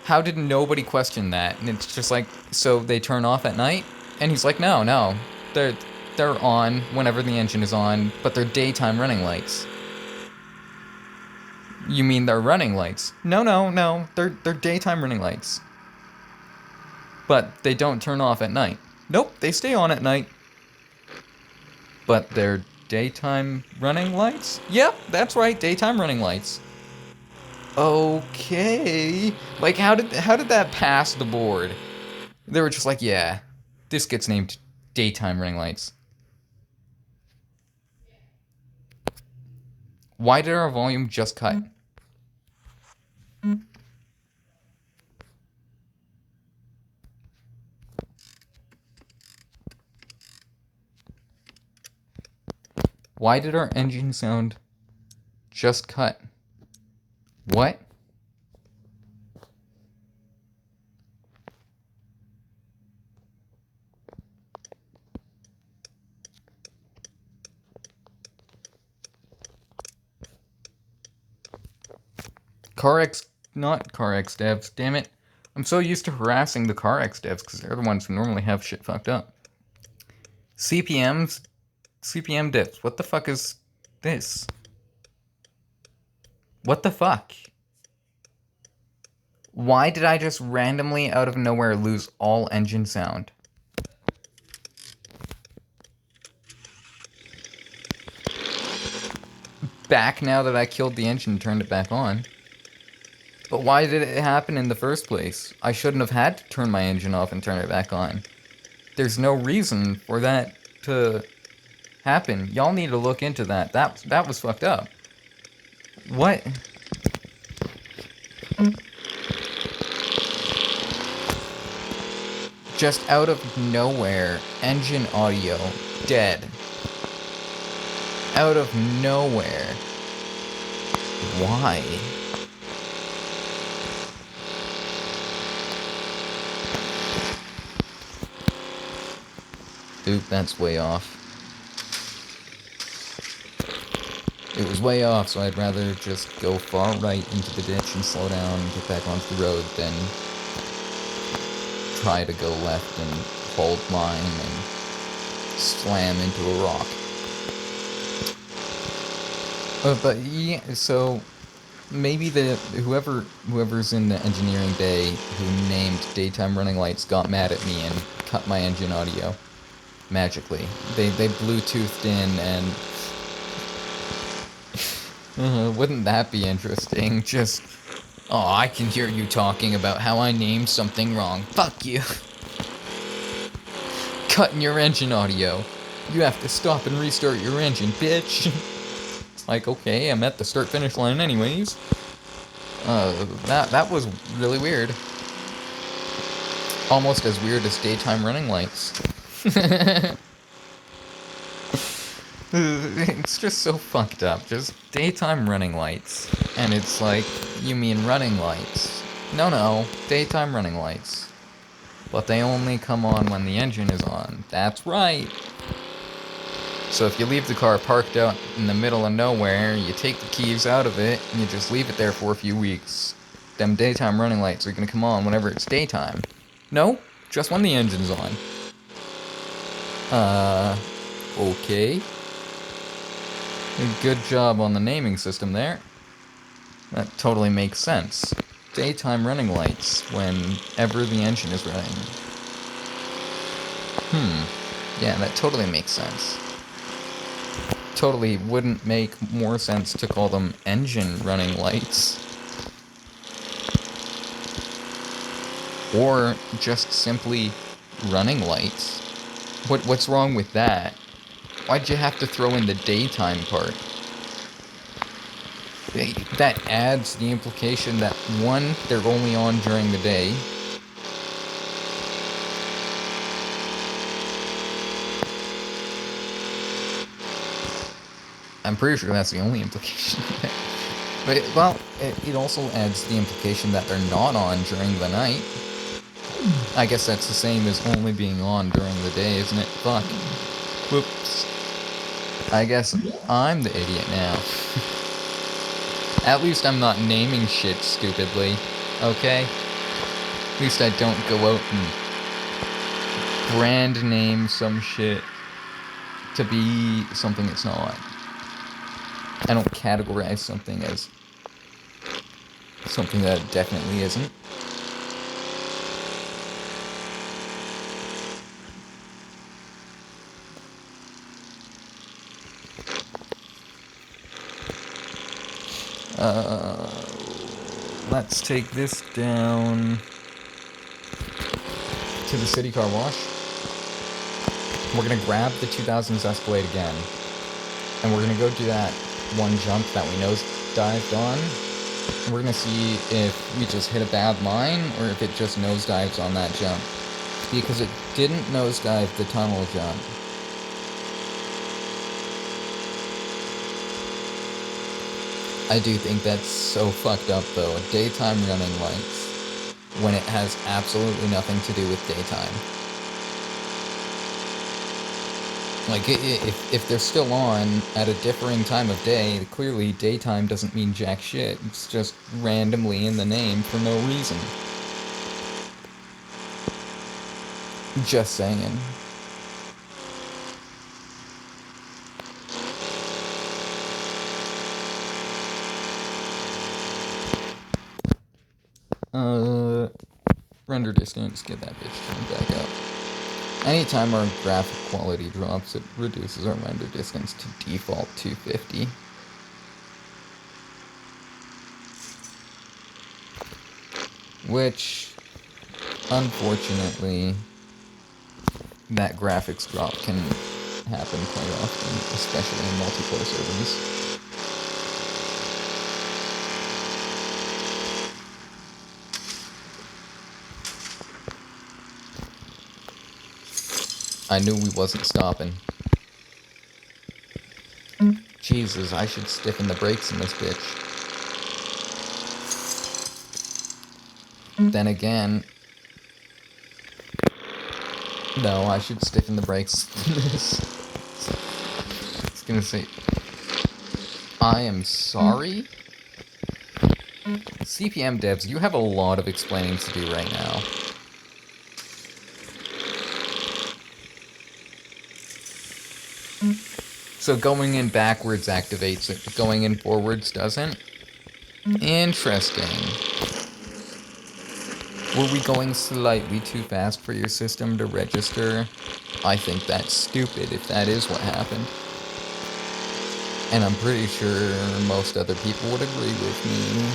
How did nobody question that? And it's just like, so they turn off at night? And he's like, no, they're on whenever the engine is on, but they're daytime running lights. You mean they're running lights? No, they're daytime running lights. But they don't turn off at night. Nope, they stay on at night. But they're daytime running lights? Yep, that's right, daytime running lights. Okay. Like, how did that pass the board? They were just like, yeah, this gets named daytime running lights. Why did our volume just cut? Why did our engine sound just cut? What? Not CarX devs, damn it. I'm so used to harassing the CarX devs because they're the ones who normally have shit fucked up. CPM devs, what the fuck is this? What the fuck? Why did I just randomly out of nowhere lose all engine sound? Back now that I killed the engine and turned it back on. But why did it happen in the first place? I shouldn't have had to turn my engine off and turn it back on. There's no reason for that to happen. Y'all need to look into that. That was fucked up. What? Just out of nowhere, engine audio dead. Out of nowhere. Why? Oop, that's way off. It was way off, so I'd rather just go far right into the ditch and slow down and get back onto the road than try to go left and hold line and slam into a rock. But yeah, so maybe whoever's in the engineering bay who named daytime running lights got mad at me and cut my engine audio magically. They Bluetoothed in and wouldn't that be interesting? Just, oh, I can hear you talking about how I named something wrong. Fuck you. Cutting your engine audio. You have to stop and restart your engine, bitch. It's like, okay, I'm at the start-finish line anyways. That was really weird. Almost as weird as daytime running lights. It's just so fucked up. Just daytime running lights. And it's like, you mean running lights. No, daytime running lights. But they only come on when the engine is on. That's right. So if you leave the car parked out in the middle of nowhere, you take the keys out of it, and you just leave it there for a few weeks, them daytime running lights are gonna come on whenever it's daytime. No, just when the engine's on. Okay. Good job on the naming system there. That totally makes sense. Daytime running lights whenever the engine is running. Yeah, that totally makes sense. Totally wouldn't make more sense to call them engine running lights. Or just simply running lights. What's wrong with that? Why'd you have to throw in the daytime part? That adds the implication that, one, they're only on during the day. I'm pretty sure that's the only implication. But, well, it also adds the implication that they're not on during the night. I guess that's the same as only being on during the day, isn't it? Fuck. Whoops. I guess I'm the idiot now. At least I'm not naming shit stupidly, okay? At least I don't go out and brand name some shit to be something it's not. I don't categorize something as something that it definitely isn't. Let's take this down to the city car wash. We're gonna grab the 2000s Escalade again, and we're gonna go do that one jump that we nosedived on. And we're gonna see if we just hit a bad line or if it just nosedives on that jump, because it didn't nosedive the tunnel jump. I do think that's so fucked up, though. Daytime running lights, when it has absolutely nothing to do with daytime. Like, if they're still on at a differing time of day, clearly daytime doesn't mean jack shit. It's just randomly in the name for no reason. Just saying. Render distance, get that bitch turned back up. Anytime our graphic quality drops, it reduces our render distance to default 250. Which, unfortunately, that graphics drop can happen quite often, especially in multiplayer servers. I knew we wasn't stopping. Jesus, I should stiffen the brakes in this bitch. Then again... No, I should stiffen the brakes in this. I was gonna say... I am sorry? CPM devs, you have a lot of explaining to do right now. So going in backwards activates it, but going in forwards doesn't? Interesting. Were we going slightly too fast for your system to register? I think that's stupid if that is what happened. And I'm pretty sure most other people would agree with me.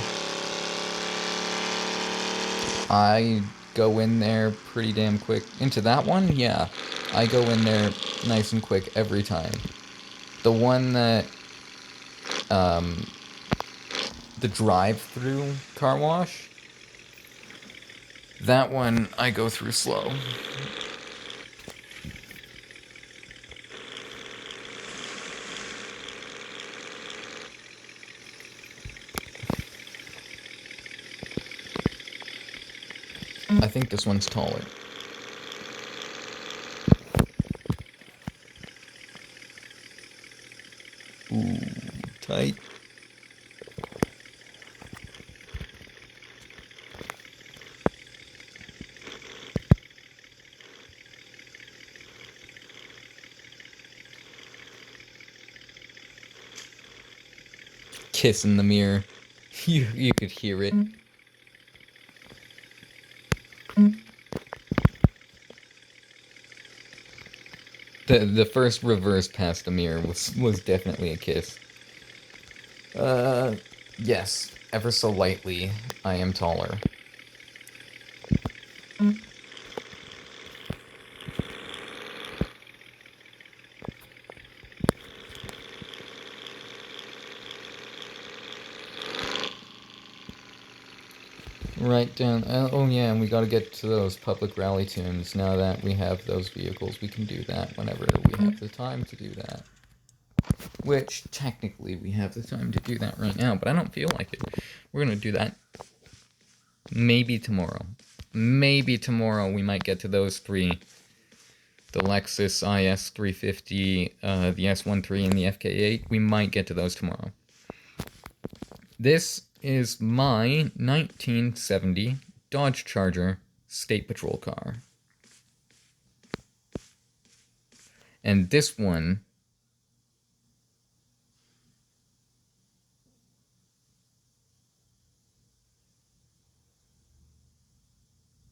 I go in there pretty damn quick. Into that one? Yeah. I go in there nice and quick every time. The one that, the drive-through car wash, that one I go through slow. I think this one's taller. Ooh, tight. Kiss in the mirror. You could hear it. The first reverse past the mirror was definitely a kiss. Yes, ever so lightly, I am taller. Right down. Oh yeah, and we gotta get to those public rally tunes. Now that we have those vehicles, we can do that whenever we have the time to do that. which technically we have the time to do that right now, but I don't feel like it. We're going to do that maybe tomorrow. Maybe tomorrow we might get to those three. The Lexus IS 350, the S13, and the FK8. We might get to those tomorrow. This is my 1970 Dodge Charger State Patrol car. And this one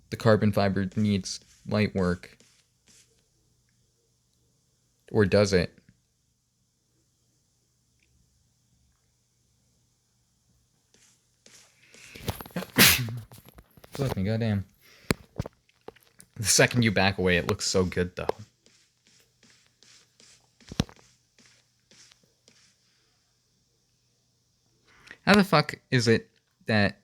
the carbon fiber needs light work. Or does it? Look me, goddamn. The second you back away, it looks so good, though. How the fuck is it that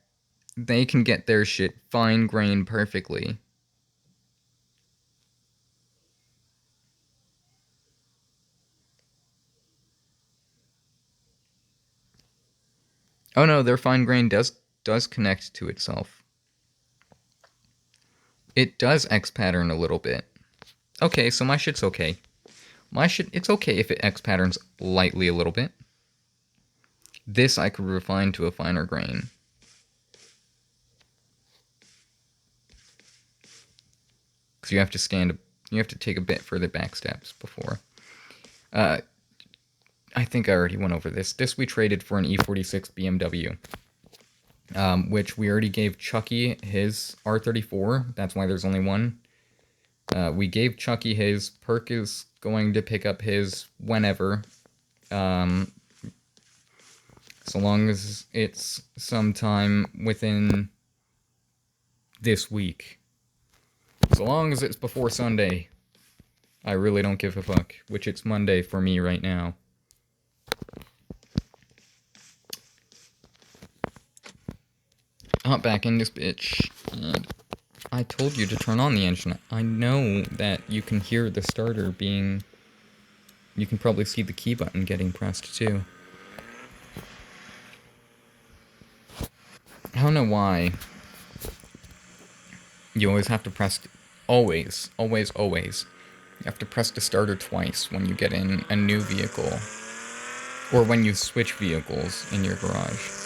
they can get their shit fine-grained perfectly? Oh no, their fine-grain does connect to itself. It does X-pattern a little bit. Okay, so my shit's okay. My shit, it's okay if it X-patterns lightly a little bit. This I could refine to a finer grain. Because you have to take a bit further back steps before. I think I already went over this. This we traded for an E46 BMW. Which we already gave Chucky his R34. That's why there's only one. We gave Chucky his. Perk is going to pick up his whenever. So long as it's sometime within this week. So long as it's before Sunday. I really don't give a fuck. Which it's Monday for me right now. Hop back in this bitch, and I told you to turn on the engine. I know that you can hear the starter being... You can probably see the key button getting pressed, too. I don't know why. You always have to press... Always. You have to press the starter twice when you get in a new vehicle. Or when you switch vehicles in your garage.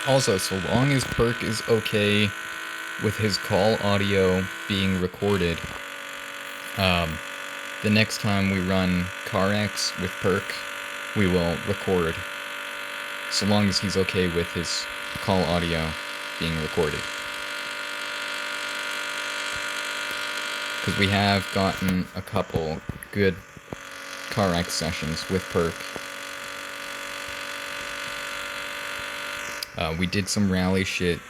Also, so long as Perk is okay with his call audio being recorded, the next time we run CarX with Perk, we will record. So long as he's okay with his call audio being recorded. Because we have gotten a couple good CarX sessions with Perk. We did some rally shit,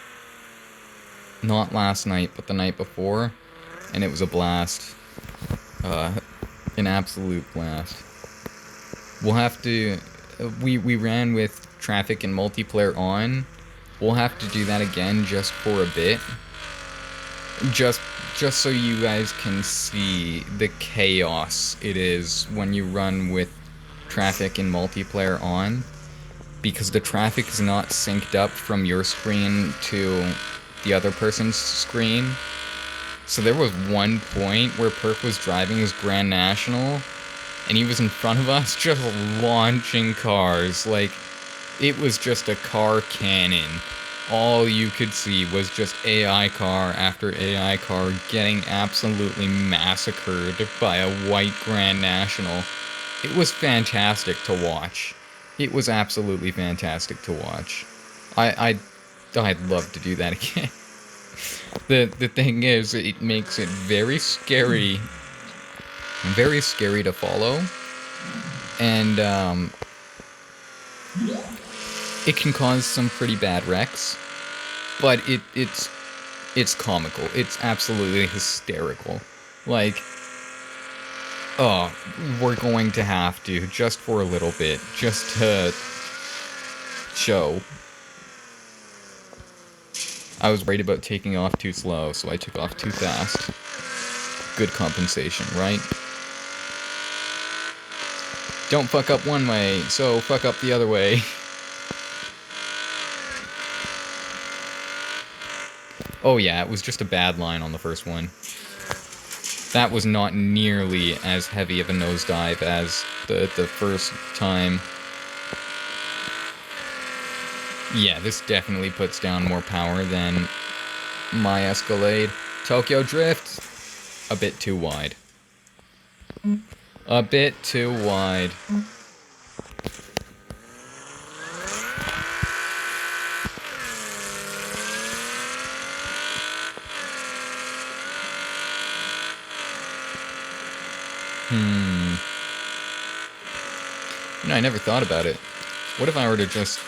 not last night, but the night before, and it was a blast. An absolute blast. We'll have to... We ran with traffic and multiplayer on. We'll have to do that again just for a bit. Just so you guys can see the chaos it is when you run with traffic and multiplayer on. Because the traffic is not synced up from your screen to the other person's screen. So there was one point where Perk was driving his Grand National, and he was in front of us just launching cars. Like, it was just a car cannon. all you could see was just AI car after AI car getting absolutely massacred by a white Grand National. It was fantastic to watch. It was absolutely fantastic to watch. I'd love to do that again. The thing is, it makes it very scary to follow, and it can cause some pretty bad wrecks. But it's comical. It's absolutely hysterical. Like, oh, we're going to have to, just for a little bit, just to show. I was worried about taking off too slow, so I took off too fast. Good compensation, right? Don't fuck up one way, so fuck up the other way. Oh yeah, it was just a bad line on the first one. That was not nearly as heavy of a nosedive as the first time. Yeah, this definitely puts down more power than my Escalade. Tokyo Drift, a bit too wide. A bit too wide. You know, I never thought about it. What if I were to just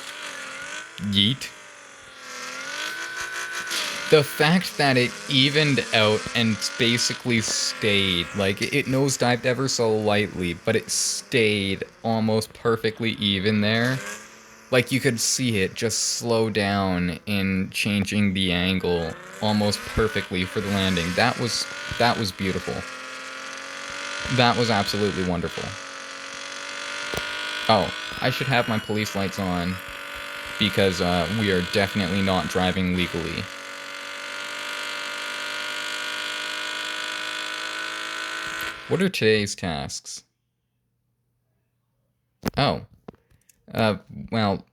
yeet? The fact that it evened out and basically stayed, like, it nosedived ever so lightly, but it stayed almost perfectly even there. Like, you could see it just slow down in changing the angle almost perfectly for the landing. That was beautiful. That was absolutely wonderful. Oh, I should have my police lights on, because we are definitely not driving legally. What are today's tasks? Oh. Well,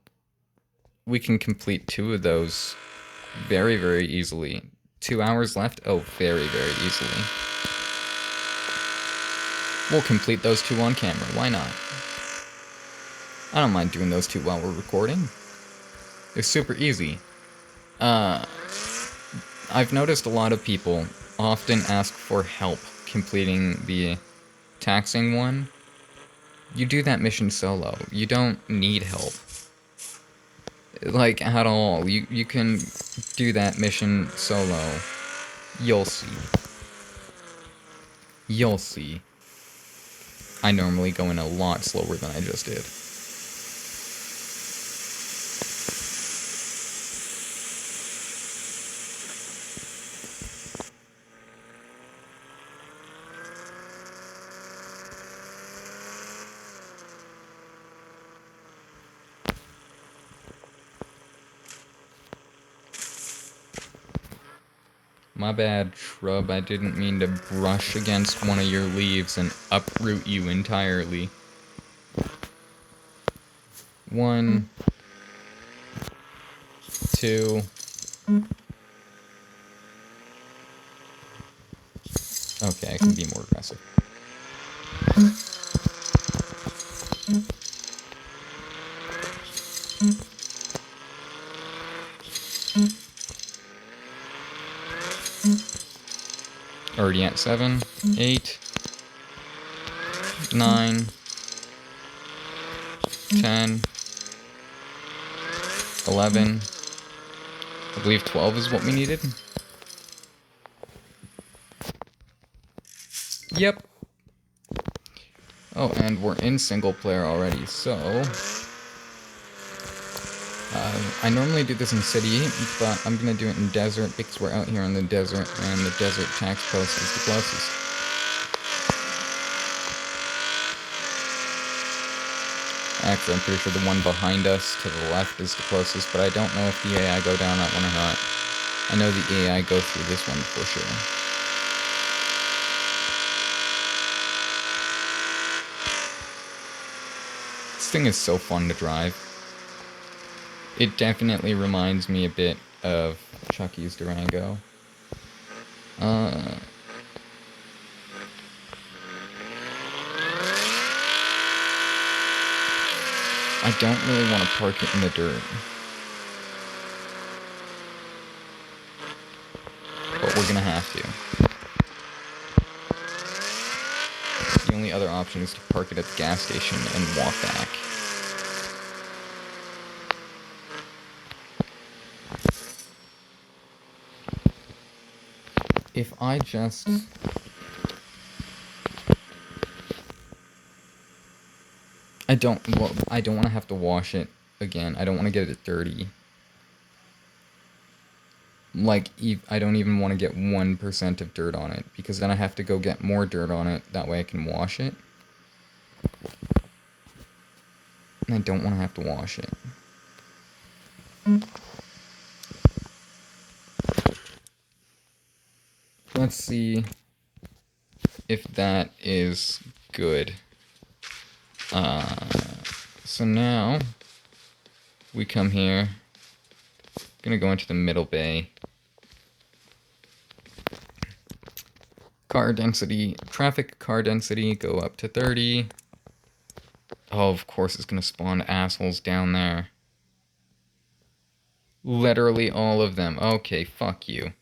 we can complete 2 of those very, very easily. 2 hours left? Oh, very, very easily. We'll complete those 2 on camera. Why not? I don't mind doing those 2 while we're recording. They're super easy. I've noticed a lot of people often ask for help completing the taxing one. You do that mission solo. You don't need help. Like, at all. You can do that mission solo. You'll see. You'll see. I normally go in a lot slower than I just did. My bad, shrub. I didn't mean to brush against one of your leaves and uproot you entirely. 1, 2. Okay, I can be more aggressive. Already at 7, 8, 9, 10, 11. I believe 12 is what we needed. Yep. Oh, and we're in single player already, so... I normally do this in city, but I'm gonna do it in desert because we're out here in the desert, and the desert tax post is the closest. Actually, I'm pretty sure the one behind us to the left is the closest, but I don't know if the AI go down that one or not. I know the AI go through this one for sure. This thing is so fun to drive. It definitely reminds me a bit of Chucky's Durango. I don't really want to park it in the dirt. But we're gonna have to. The only other option is to park it at the gas station and walk back. If I just... I don't want to have to wash it again. I don't want to get it dirty. Like, I don't even want to get 1% of dirt on it, because then I have to go get more dirt on it, that way I can wash it. And I don't want to have to wash it. Let's see if that is good. So now, we come here. Gonna go into the middle bay. Car density, traffic car density, go up to 30. Oh, of course it's gonna spawn assholes down there. Literally all of them. Okay, fuck you.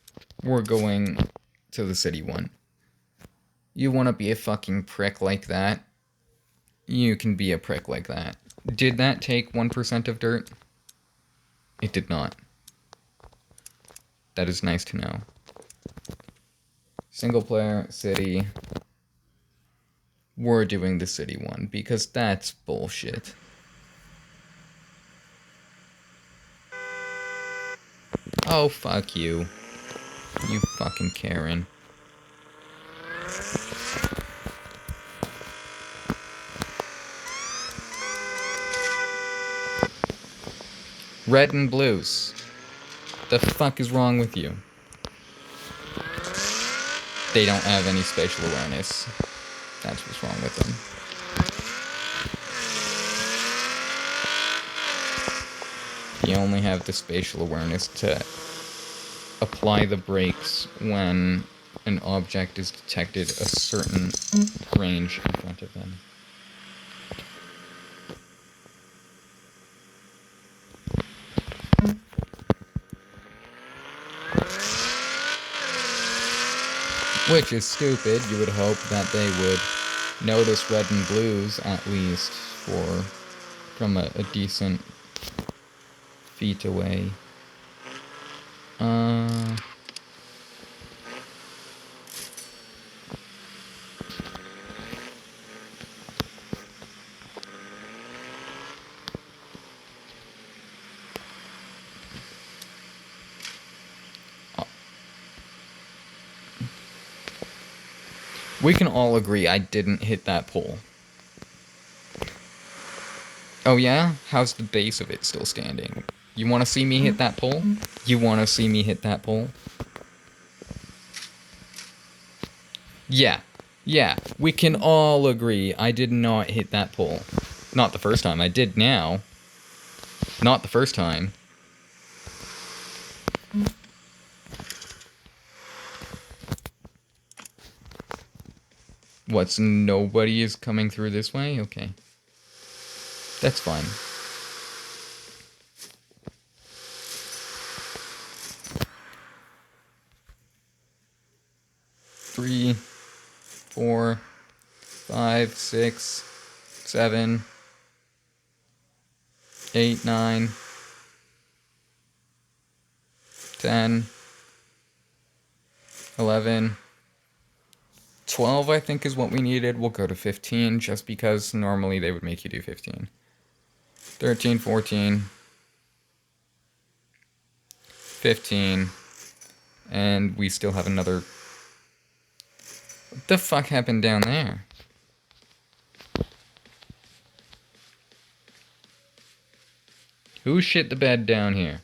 We're going to the city one. You wanna be a fucking prick like that? You can be a prick like that. Did that take 1% of dirt? It did not. That is nice to know. Single player, city. We're doing the city one, because that's bullshit. Oh, fuck you. You fucking Karen. Red and blues. The fuck is wrong with you? They don't have any spatial awareness. That's what's wrong with them. You only have the spatial awareness to apply the brakes when an object is detected a certain range in front of them. Which is stupid. You would hope that they would notice red and blues at least from a decent feet away. We can all agree I didn't hit that pole. Oh yeah? How's the base of it still standing? You want to see me hit that pole? You want to see me hit that pole? Yeah. Yeah. We can all agree I did not hit that pole. Not the first time. I did now. Not the first time. What's, nobody is coming through this way? Okay. That's fine. Three, 4, 5, 6, 7, 8, 9, 10, 11, 12, I think is what we needed. We'll go to 15, just because normally they would make you do 15. 13, 14, 15, and we still have another... What the fuck happened down there? Who shit the bed down here?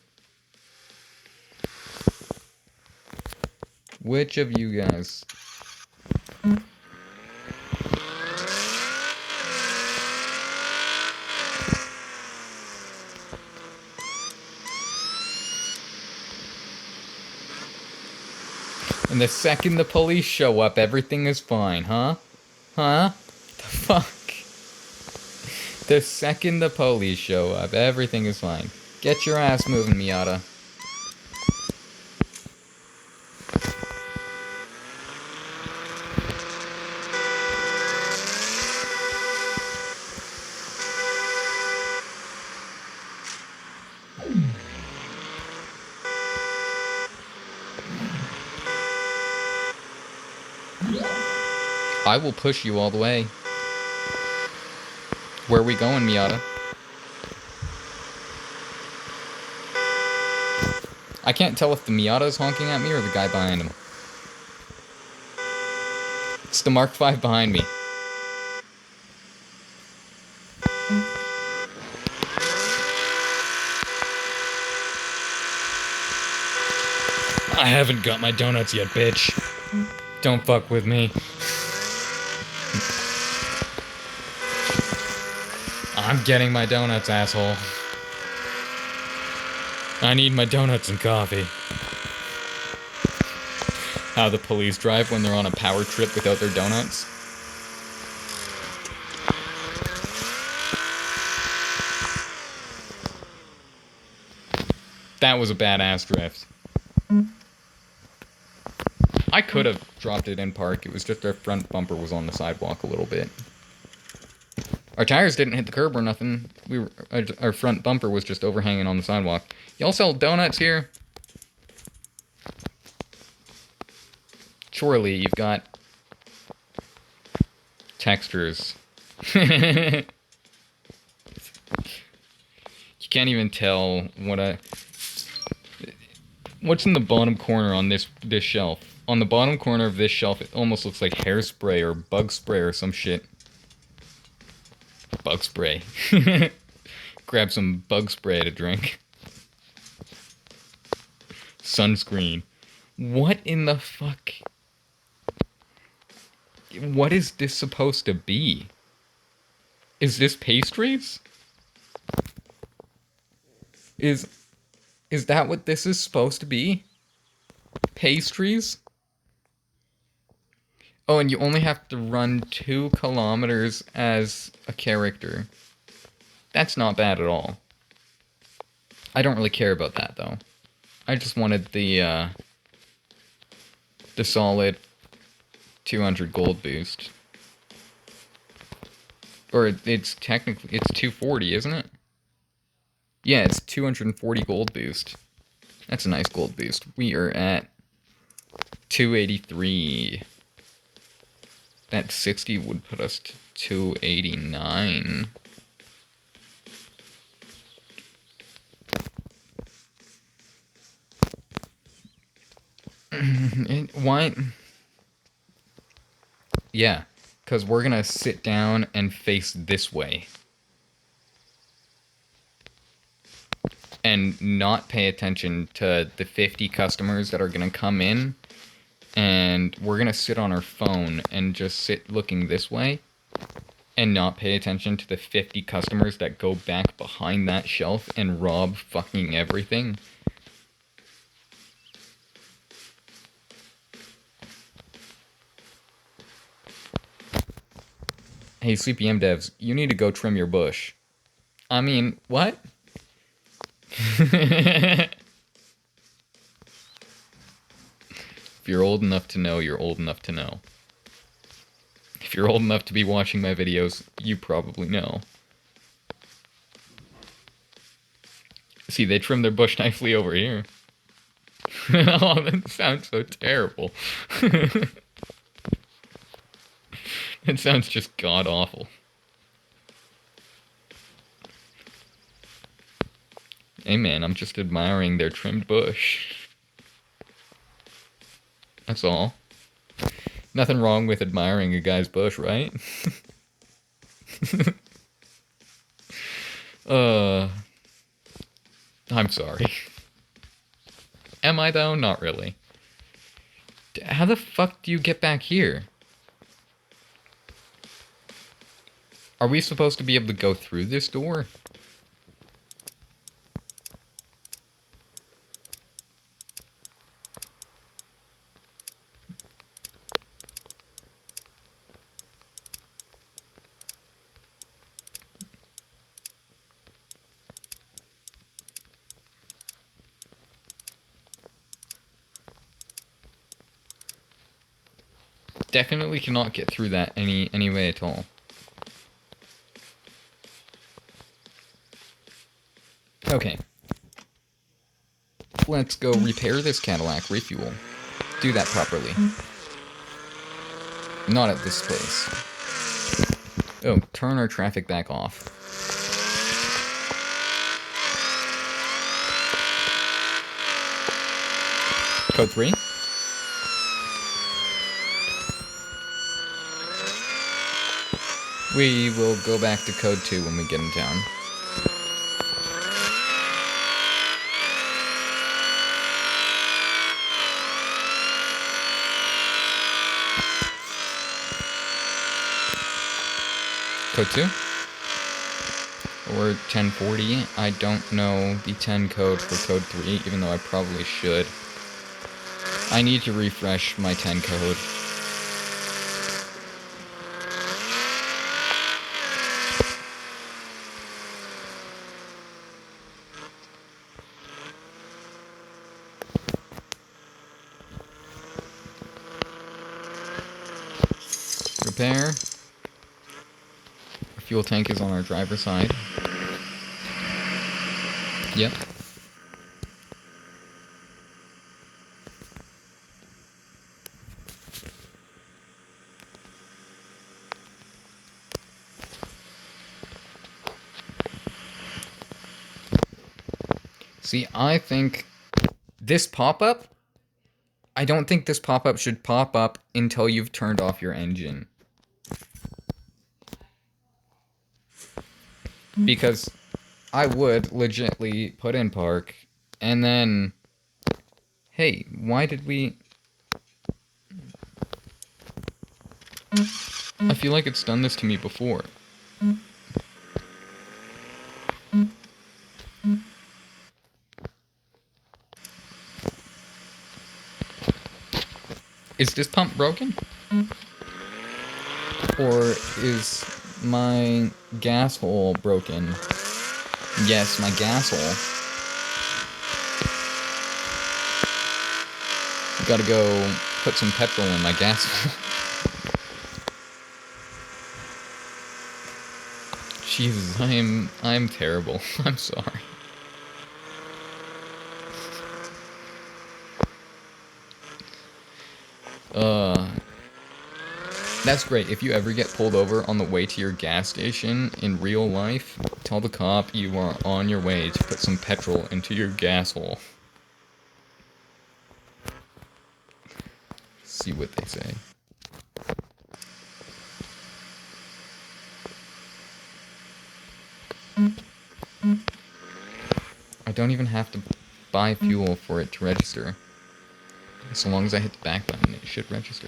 Which of you guys? And the second the police show up, everything is fine, huh? Huh? The fuck? The second the police show up, everything is fine. Get your ass moving, Miata. I will push you all the way. Where are we going, Miata? I can't tell if the Miata's honking at me or the guy behind him. It's the Mark V behind me. I haven't got my donuts yet, bitch. Don't fuck with me. I'm getting my donuts, asshole. I need my donuts and coffee. How the police drive when they're on a power trip without their donuts. That was a badass drift. I could have dropped it in park. It was just our front bumper was on the sidewalk a little bit. Our tires didn't hit the curb or nothing. Our front bumper was just overhanging on the sidewalk. Y'all sell donuts here? Surely you've got textures. You can't even tell what's in the bottom corner on this shelf. On the bottom corner of this shelf, it almost looks like hairspray or bug spray or some shit. Bug spray. Grab some bug spray to drink. Sunscreen. What in the fuck? What is this supposed to be? Is this pastries? Is that what this is supposed to be? Pastries? Oh, and you only have to run 2 kilometers as a character. That's not bad at all. I don't really care about that, though. I just wanted the solid 200 gold boost. Or it's technically, it's 240, isn't it? Yeah, it's 240 gold boost. That's a nice gold boost. We are at 283. That 60 would put us to 289. Why? Yeah, because we're gonna sit down and face this way. And not pay attention to the 50 customers that are gonna come in. And we're gonna sit on our phone and just sit looking this way and not pay attention to the 50 customers that go back behind that shelf and rob fucking everything. Hey, CPM devs, you need to go trim your bush. I mean, what? If you're old enough to know, you're old enough to know. If you're old enough to be watching my videos, you probably know. See, they trimmed their bush nicely over here. Oh, that sounds so terrible. It sounds just god-awful. Hey man, I'm just admiring their trimmed bush. That's all. Nothing wrong with admiring a guy's bush, right? I'm sorry. Am I though? Not really. How the fuck do you get back here? Are we supposed to be able to go through this door? Definitely cannot get through that any way at all. Okay. Let's go repair this Cadillac, refuel. Do that properly. Not at this place. Oh, turn our traffic back off. Code 3. We will go back to code 2 when we get in town. Code 2? Or 1040? I don't know the 10 code for code 3, even though I probably should. I need to refresh my 10 code. Repair. Our fuel tank is on our driver's side. Yep. See, I think this pop-up, I don't think this pop-up should pop up until you've turned off your engine. Because I would legitly put in park, and then, hey, why did we... I feel like it's done this to me before. Is this pump broken? Or is my gas hole broken? Yes, my gas hole. Gotta go put some petrol in my gas hole. Jesus, I'm terrible. I'm sorry. That's great. If you ever get pulled over on the way to your gas station in real life, tell the cop you are on your way to put some petrol into your gas hole. See what they say. I don't even have to buy fuel for it to register. So long as I hit the back button, it should register.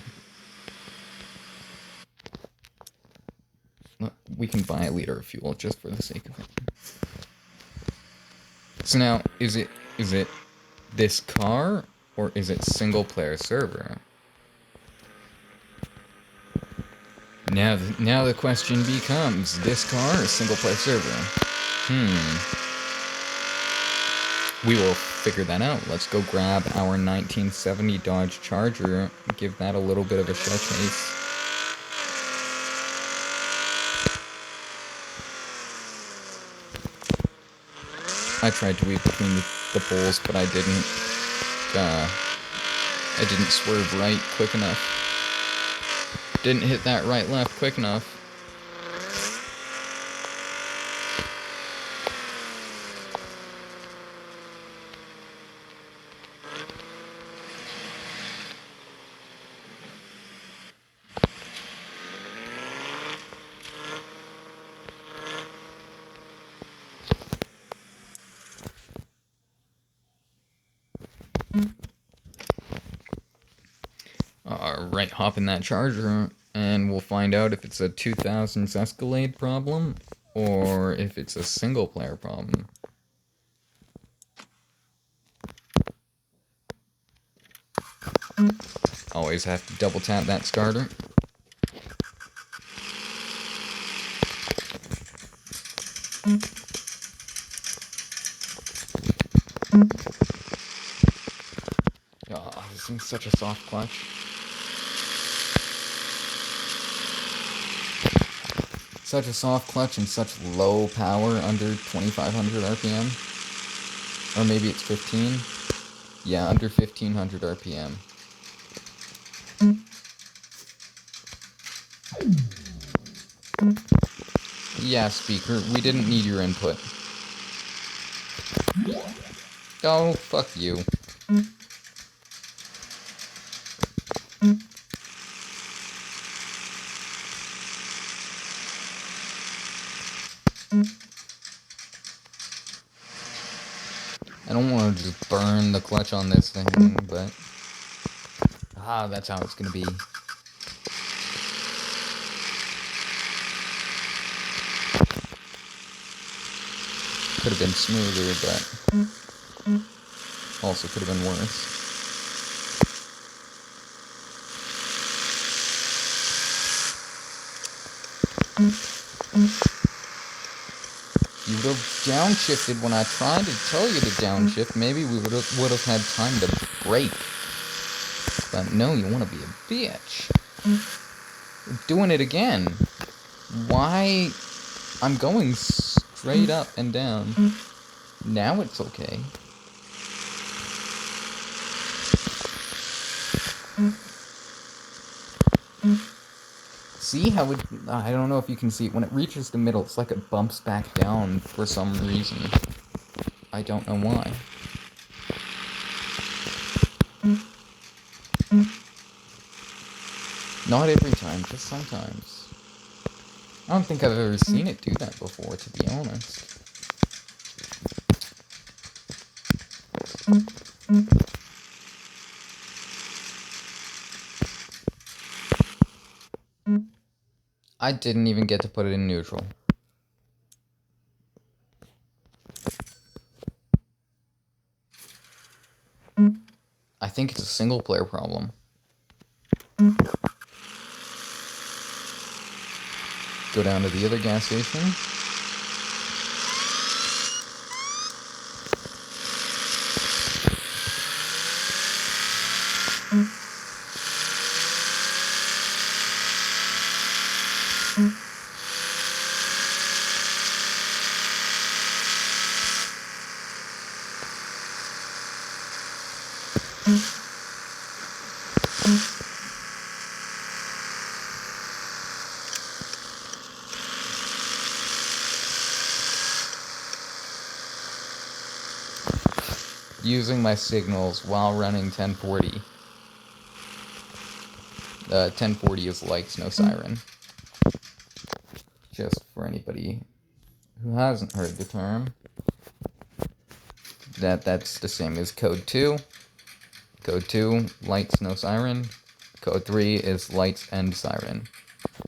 We can buy a liter of fuel just for the sake of it. So now, is it this car, or is it single player server? Now the question becomes, this car or single player server? We will figure that out. Let's go grab our 1970 Dodge Charger, give that a little bit of a showcase. I tried to weave between the poles, but I didn't swerve right quick enough. Didn't hit that right left quick enough. Alright, hop in that Charger, and we'll find out if it's a 2000s Escalade problem, or if it's a single-player problem. Always have to double-tap that starter. Oh, this is such a soft clutch. Such a soft clutch and such low power under 2500 RPM. Or maybe it's 15. Yeah, under 1500 RPM. Yeah, speaker, we didn't need your input. Oh, fuck you. I don't want to just burn the clutch on this thing, but... Ah, that's how it's gonna be. Could have been smoother, but... Also could have been worse. You would have downshifted when I tried to tell you to downshift. Maybe we would have had time to brake. But no, you want to be a bitch. You're doing it again. Why? I'm going straight up and down. Now it's okay. See how it... I don't know if you can see it. When it reaches the middle, it's like it bumps back down for some reason. I don't know why. Not every time, just sometimes. I don't think I've ever seen it do that before, to be honest. I didn't even get to put it in neutral. I think it's a single player problem. Go down to the other gas station. Using my signals while running 1040. 1040 is lights, no siren. Just for anybody who hasn't heard the term. That's the same as code 2. Code 2, lights, no siren. Code 3 is lights and siren.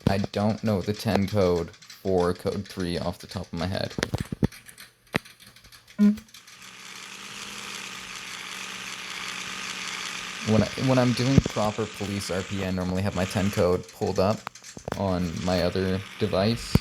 I don't know the 10 code for code 3 off the top of my head. When I'm doing proper police RP, I normally have my 10 code pulled up on my other device.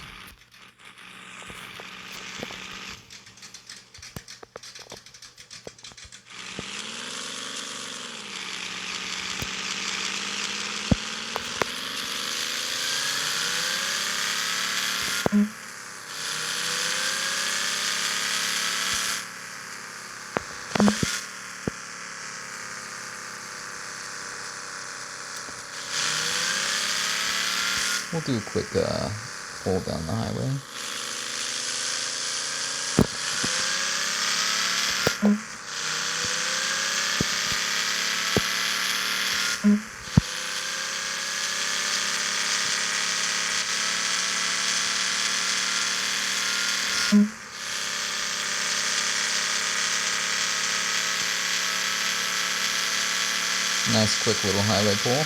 We'll do a quick pull down the highway. Nice quick little highway pull.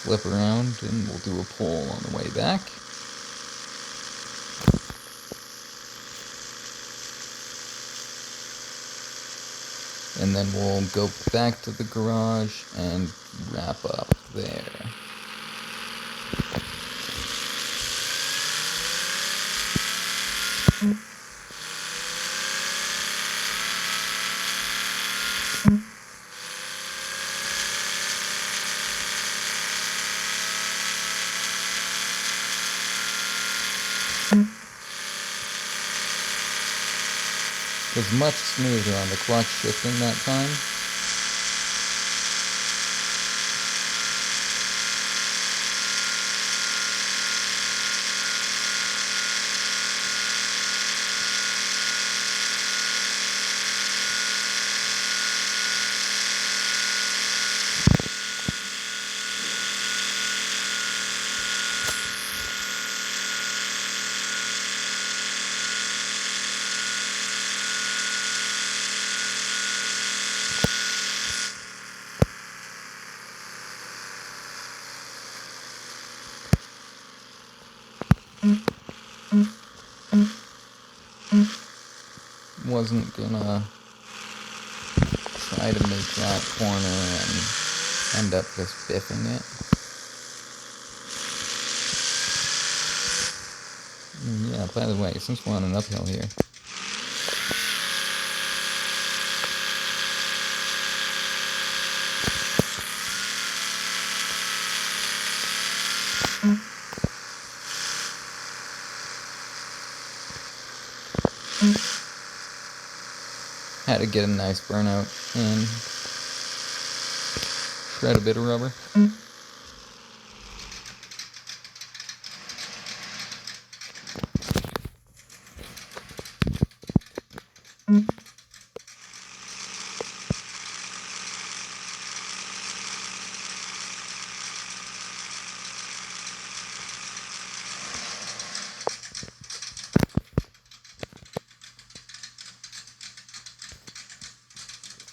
flip around and we'll do a pull on the way back. And then we'll go back to the garage and wrap up there. It was much smoother on the clutch shifting that time. Wasn't gonna try to make that corner and end up just biffing it. Yeah, by the way, since we're on an uphill here, had to get a nice burnout and shred a bit of rubber.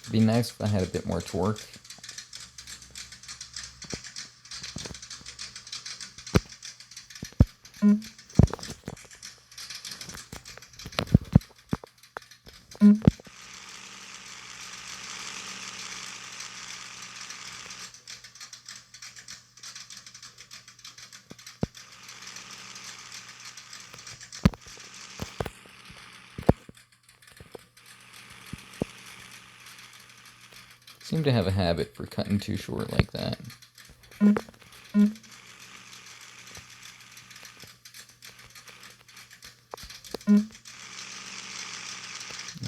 It'd be nice if I had a bit more torque. Seem to have a habit for cutting too short like that.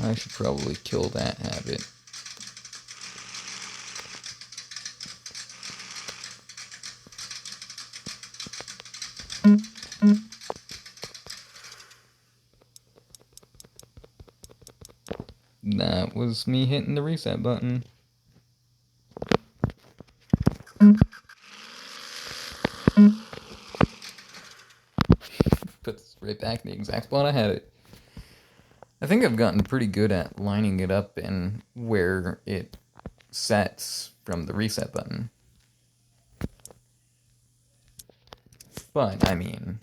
I should probably kill that habit. That was me hitting the reset button. Puts it right back in the exact spot I had it. I think I've gotten pretty good at lining it up in where it sets from the reset button. But, I mean,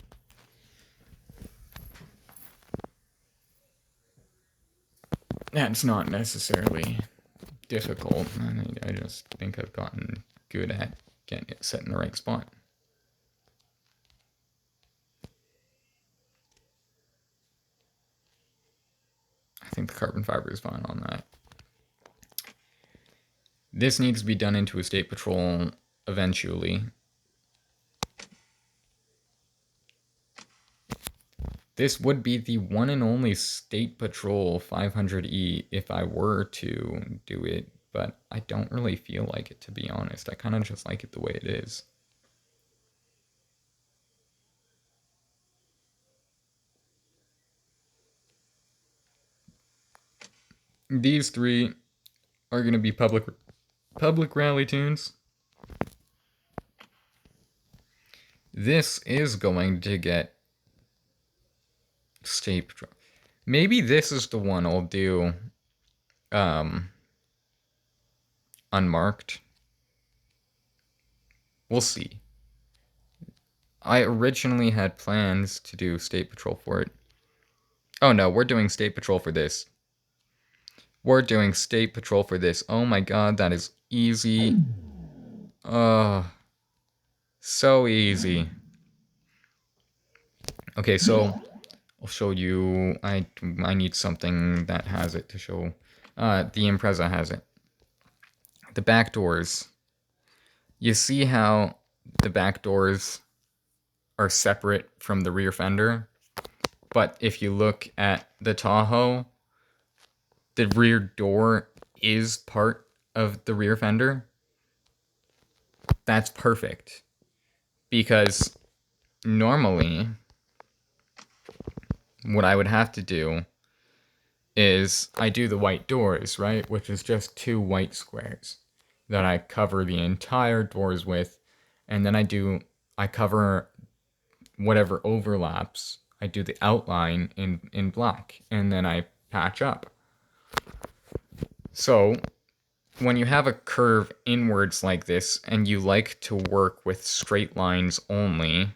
that's not necessarily difficult. I just think I've gotten good at getting it set in the right spot. I think the carbon fiber is fine on that. This needs to be done into a state patrol eventually. This would be the one and only State Patrol 500E if I were to do it, but I don't really feel like it, to be honest. I kind of just like it the way it is. These three are going to be public rally tunes. This is going to get State Patrol. Maybe this is the one I'll do unmarked. We'll see. I originally had plans to do State Patrol for it. Oh no, we're doing State Patrol for this. We're doing State Patrol for this. Oh my god, that is easy. So easy. Okay, so I'll show you. I need something that has it to show. The Impreza has it. The back doors. You see how the back doors are separate from the rear fender? But if you look at the Tahoe, the rear door is part of the rear fender. That's perfect. Because normally, what I would have to do is I do the white doors, right? Which is just 2 white squares that I cover the entire doors with. And then I cover whatever overlaps. I do the outline in black. And then I patch up. So when you have a curve inwards like this and you like to work with straight lines only,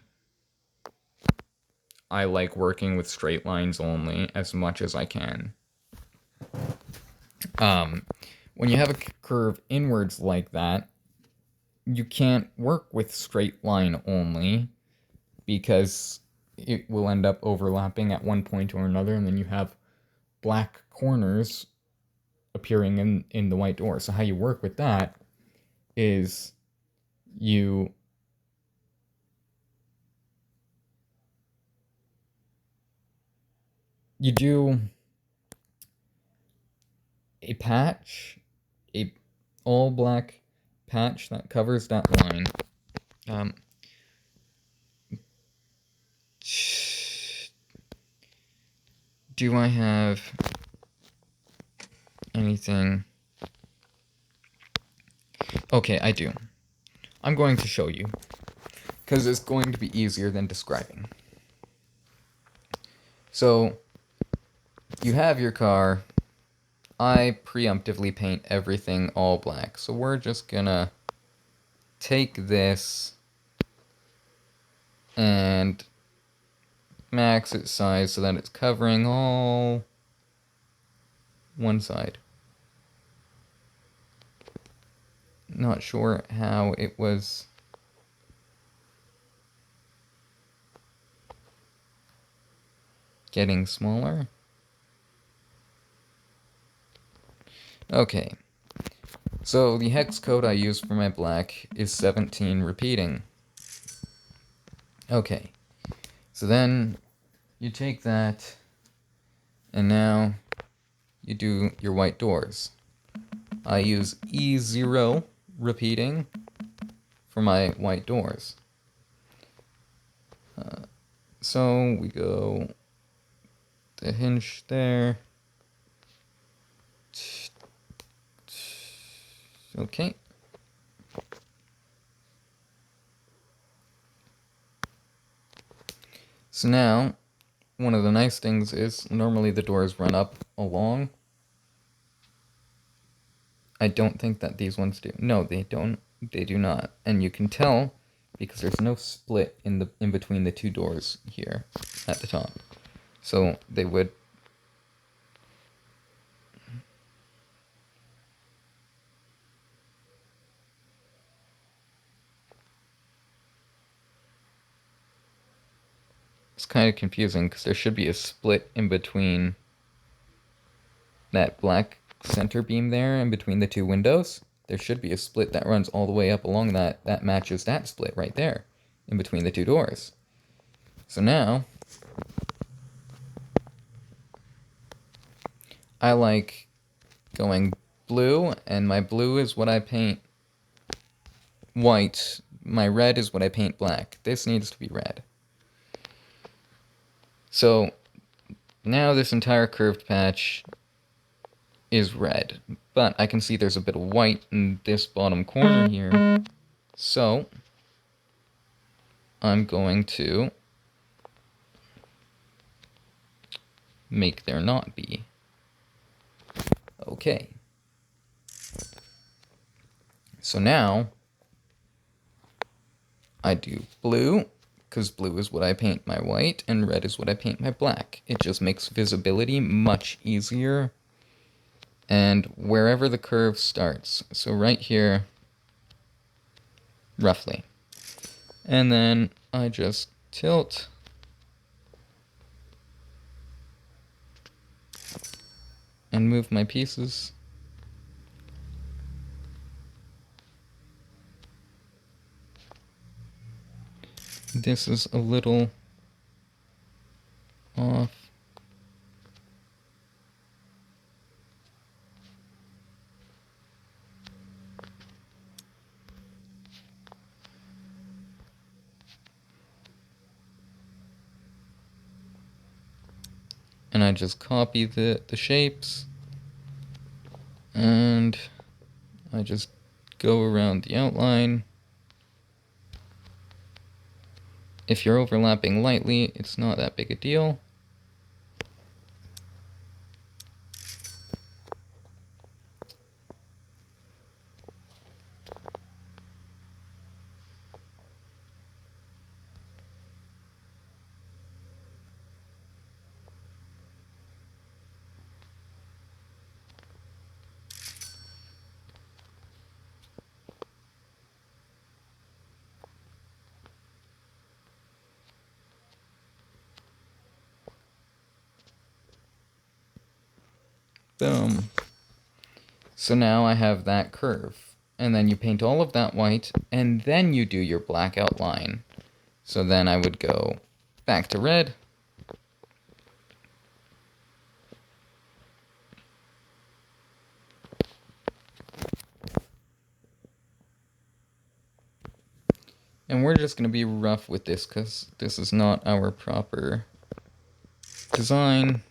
I like working with straight lines only as much as I can. When you have a curve inwards like that, you can't work with straight line only because it will end up overlapping at one point or another, and then you have black corners appearing in the white door. So how you work with that is you do a patch, a all black patch that covers that line. Do I have anything? Okay, I do. I'm going to show you, because it's going to be easier than describing. So, you have your car. I preemptively paint everything all black. So we're just gonna take this and max its size so that it's covering all one side. Not sure how it was getting smaller. Okay, so the hex code I use for my black is 17 repeating. Okay, so then you take that, and now you do your white doors. I use E0 repeating for my white doors. So we go the hinge there. Okay. So now, one of the nice things is normally the doors run up along. I don't think that these ones do. No, they don't. They do not. And you can tell because there's no split in between the 2 doors here at the top. So they would. It's kind of confusing because there should be a split in between that black center beam there in between the 2 windows. There should be a split that runs all the way up along that matches that split right there in between the 2 doors. So now I like going blue, and my blue is what I paint white. My red is what I paint black. This needs to be red. So now this entire curved patch is red, but I can see there's a bit of white in this bottom corner here. So I'm going to make there not be. Okay. So now I do blue, because blue is what I paint my white, and red is what I paint my black. It just makes visibility much easier. And wherever the curve starts, so right here, roughly. And then I just tilt and move my pieces. This is a little off. And I just copy the shapes, and I just go around the outline. If you're overlapping lightly, it's not that big a deal. Boom. So now I have that curve. And then you paint all of that white, and then you do your black outline. So then I would go back to red. And we're just going to be rough with this because this is not our proper design.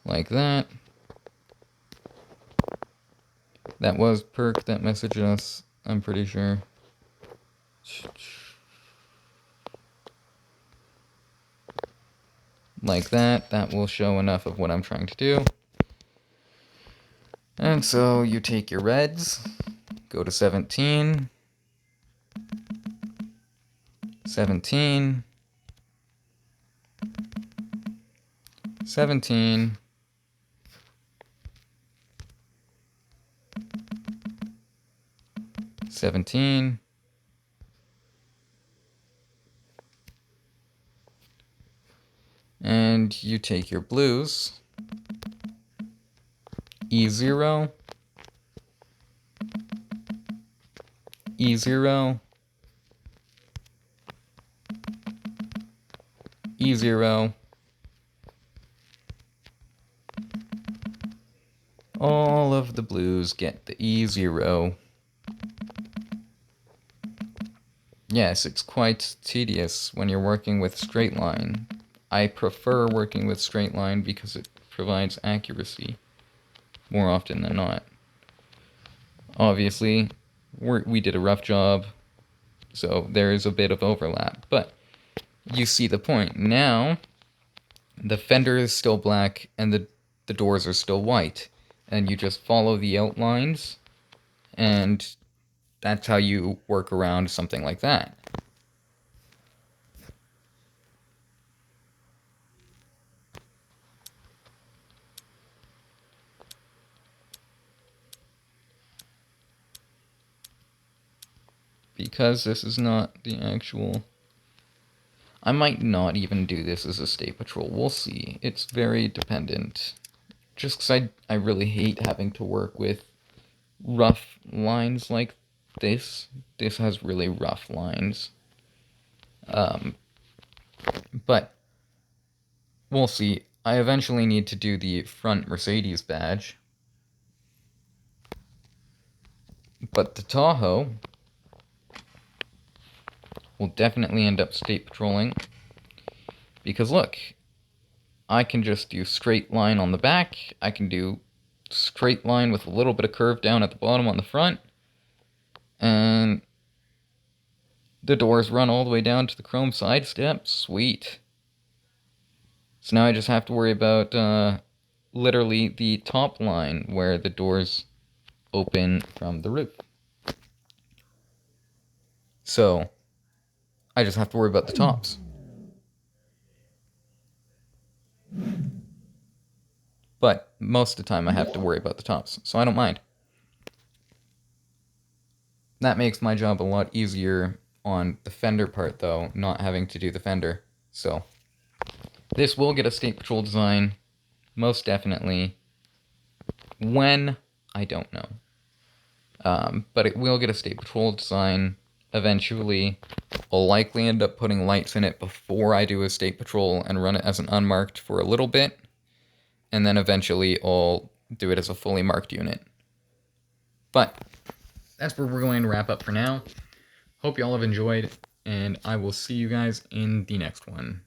Like that. That was Perk that messaged us, I'm pretty sure. Like that. That will show enough of what I'm trying to do. And so you take your reds, go to 17, 17, 17, 17, and you take your blues, E0, E0, E0, all of the blues get the E0. Yes, it's quite tedious when you're working with straight line. I prefer working with straight line because it provides accuracy more often than not. Obviously, we did a rough job, so there is a bit of overlap, but you see the point. Now, the fender is still black and the doors are still white, and you just follow the outlines, and that's how you work around something like that. Because this is not the actual... I might not even do this as a state patrol. We'll see. It's very dependent. Just because I really hate having to work with rough lines like this. This has really rough lines. But we'll see. I eventually need to do the front Mercedes badge. But the Tahoe will definitely end up state patrolling. Because look, I can just do straight line on the back. I can do straight line with a little bit of curve down at the bottom on the front. And the doors run all the way down to the chrome side step. Sweet. So now I just have to worry about literally the top line where the doors open from the roof. So I just have to worry about the tops. But most of the time I have to worry about the tops, so I don't mind. That makes my job a lot easier on the fender part, though, not having to do the fender. So this will get a State Patrol design, most definitely. When? I don't know. But it will get a State Patrol design eventually. I'll likely end up putting lights in it before I do a State Patrol and run it as an unmarked for a little bit. And then eventually I'll do it as a fully marked unit. But that's where we're going to wrap up for now. Hope you all have enjoyed, and I will see you guys in the next one.